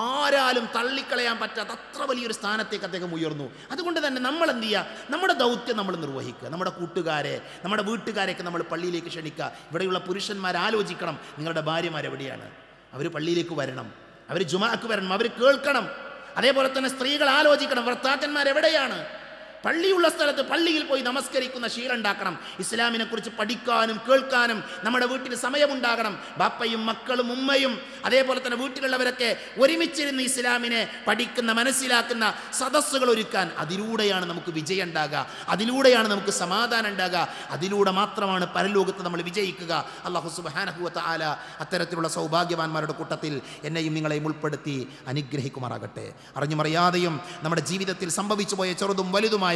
ആരാലും തള്ളിക്കളയാൻ പറ്റാത്ത അത്ര വലിയൊരു സ്ഥാനത്തേക്ക് അദ്ദേഹം ഉയർന്നു. അതുകൊണ്ട് തന്നെ നമ്മൾ എന്ത് ചെയ്യുക? നമ്മുടെ ദൗത്യം നമ്മൾ നിർവഹിക്കുക. നമ്മുടെ കൂട്ടുകാരെ, നമ്മുടെ വീട്ടുകാരെയൊക്കെ നമ്മൾ പള്ളിയിലേക്ക് ക്ഷണിക്കുക. ഇവിടെയുള്ള പുരുഷന്മാർ ആലോചിക്കണം, നിങ്ങളുടെ ഭാര്യമാരെവിടെയാണ്? അവർ പള്ളിയിലേക്ക് വരണം, അവർ ജുമാക്ക് വരണം, അവർ കേൾക്കണം. അതേപോലെ തന്നെ സ്ത്രീകൾ ആലോചിക്കണം, ഭർത്താക്കന്മാരെവിടെയാണ്? പള്ളിയുള്ള സ്ഥലത്ത് പള്ളിയിൽ പോയി നമസ്കരിക്കുന്ന ശീലം ഉണ്ടാക്കണം. ഇസ്ലാമിനെ കുറിച്ച് പഠിക്കാനും കേൾക്കാനും നമ്മുടെ വീട്ടിൽ സമയമുണ്ടാകണം. ബാപ്പയും മക്കളും ഉമ്മയും അതേപോലെ തന്നെ വീട്ടിലുള്ളവരൊക്കെ ഒരുമിച്ചിരുന്ന് ഇസ്ലാമിനെ പഠിക്കുന്ന, മനസ്സിലാക്കുന്ന സദസ്സുകൾ ഒരുക്കാൻ. അതിലൂടെയാണ് നമുക്ക് വിജയം ഉണ്ടാകുക, അതിലൂടെയാണ് നമുക്ക് സമാധാനം ഉണ്ടാകുക, അതിലൂടെ മാത്രമാണ് പരലോകത്ത് നമ്മൾ വിജയിക്കുക. അല്ലാഹു സുബ്ഹാനഹു വ തആല അത്തരത്തിലുള്ള സൗഭാഗ്യവാന്മാരുടെ കൂട്ടത്തിൽ എന്നെയും നിങ്ങളെയും ഉൾപ്പെടുത്തി അനുഗ്രഹിക്കുമാറാകട്ടെ. അറിഞ്ഞുമറിയാതെയും നമ്മുടെ ജീവിതത്തിൽ സംഭവിച്ചു പോയ ചെറുതും വലുതുമായ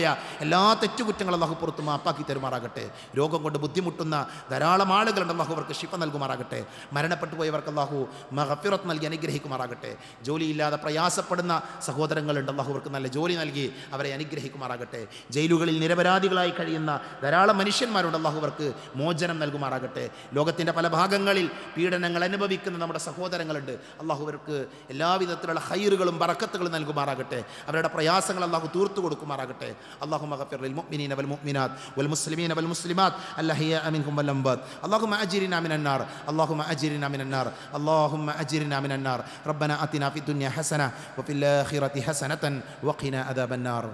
എല്ലാ തെറ്റുകുറ്റങ്ങളും അല്ലാഹു പുറത്തു മാപ്പാക്കി തരുമാറാകട്ടെ. രോഗം കൊണ്ട് ബുദ്ധിമുട്ടുന്ന ധാരാളം ആളുകളുണ്ട്, അല്ലാഹു അവർക്ക് ശിഫ നൽകുമാറാകട്ടെ. മരണപ്പെട്ടു പോയവർക്ക് അല്ലാഹു മഗ്ഫിറത്ത് നൽകി അനുഗ്രഹിക്കുമാറാകട്ടെ. ജോലിയില്ലാതെ പ്രയാസപ്പെടുന്ന സഹോദരങ്ങളുണ്ട്, അല്ലാഹു അവർക്ക് നല്ല ജോലി നൽകി അവരെ അനുഗ്രഹിക്കുമാറാകട്ടെ. ജയിലുകളിൽ നിരപരാധികളായി കഴിയുന്ന ധാരാളം മനുഷ്യന്മാരുണ്ട്, അല്ലാഹു അവർക്ക് മോചനം നൽകുമാറാകട്ടെ. ലോകത്തിൻ്റെ പല ഭാഗങ്ങളിൽ പീഡനങ്ങൾ അനുഭവിക്കുന്ന നമ്മുടെ സഹോദരങ്ങളുണ്ട്, അല്ലാഹു അവർക്ക് എല്ലാവിധത്തിലുള്ള ഖൈറുകളും ബറക്കത്തുകളും നൽകുമാറാകട്ടെ. അവരുടെ പ്രയാസങ്ങൾ അല്ലാഹു തീർത്തു കൊടുക്കുമാറാകട്ടെ. اللهم اغفر للمؤمنين والمؤمنات والمسلمين والمسلمات الأحياء منهم والأموات. اللهم أجرنا من النار، اللهم أجرنا من النار، اللهم أجرنا من النار. ربنا آتنا في الدنيا حسنة وفي الآخرة حسنة وقنا عذاب النار.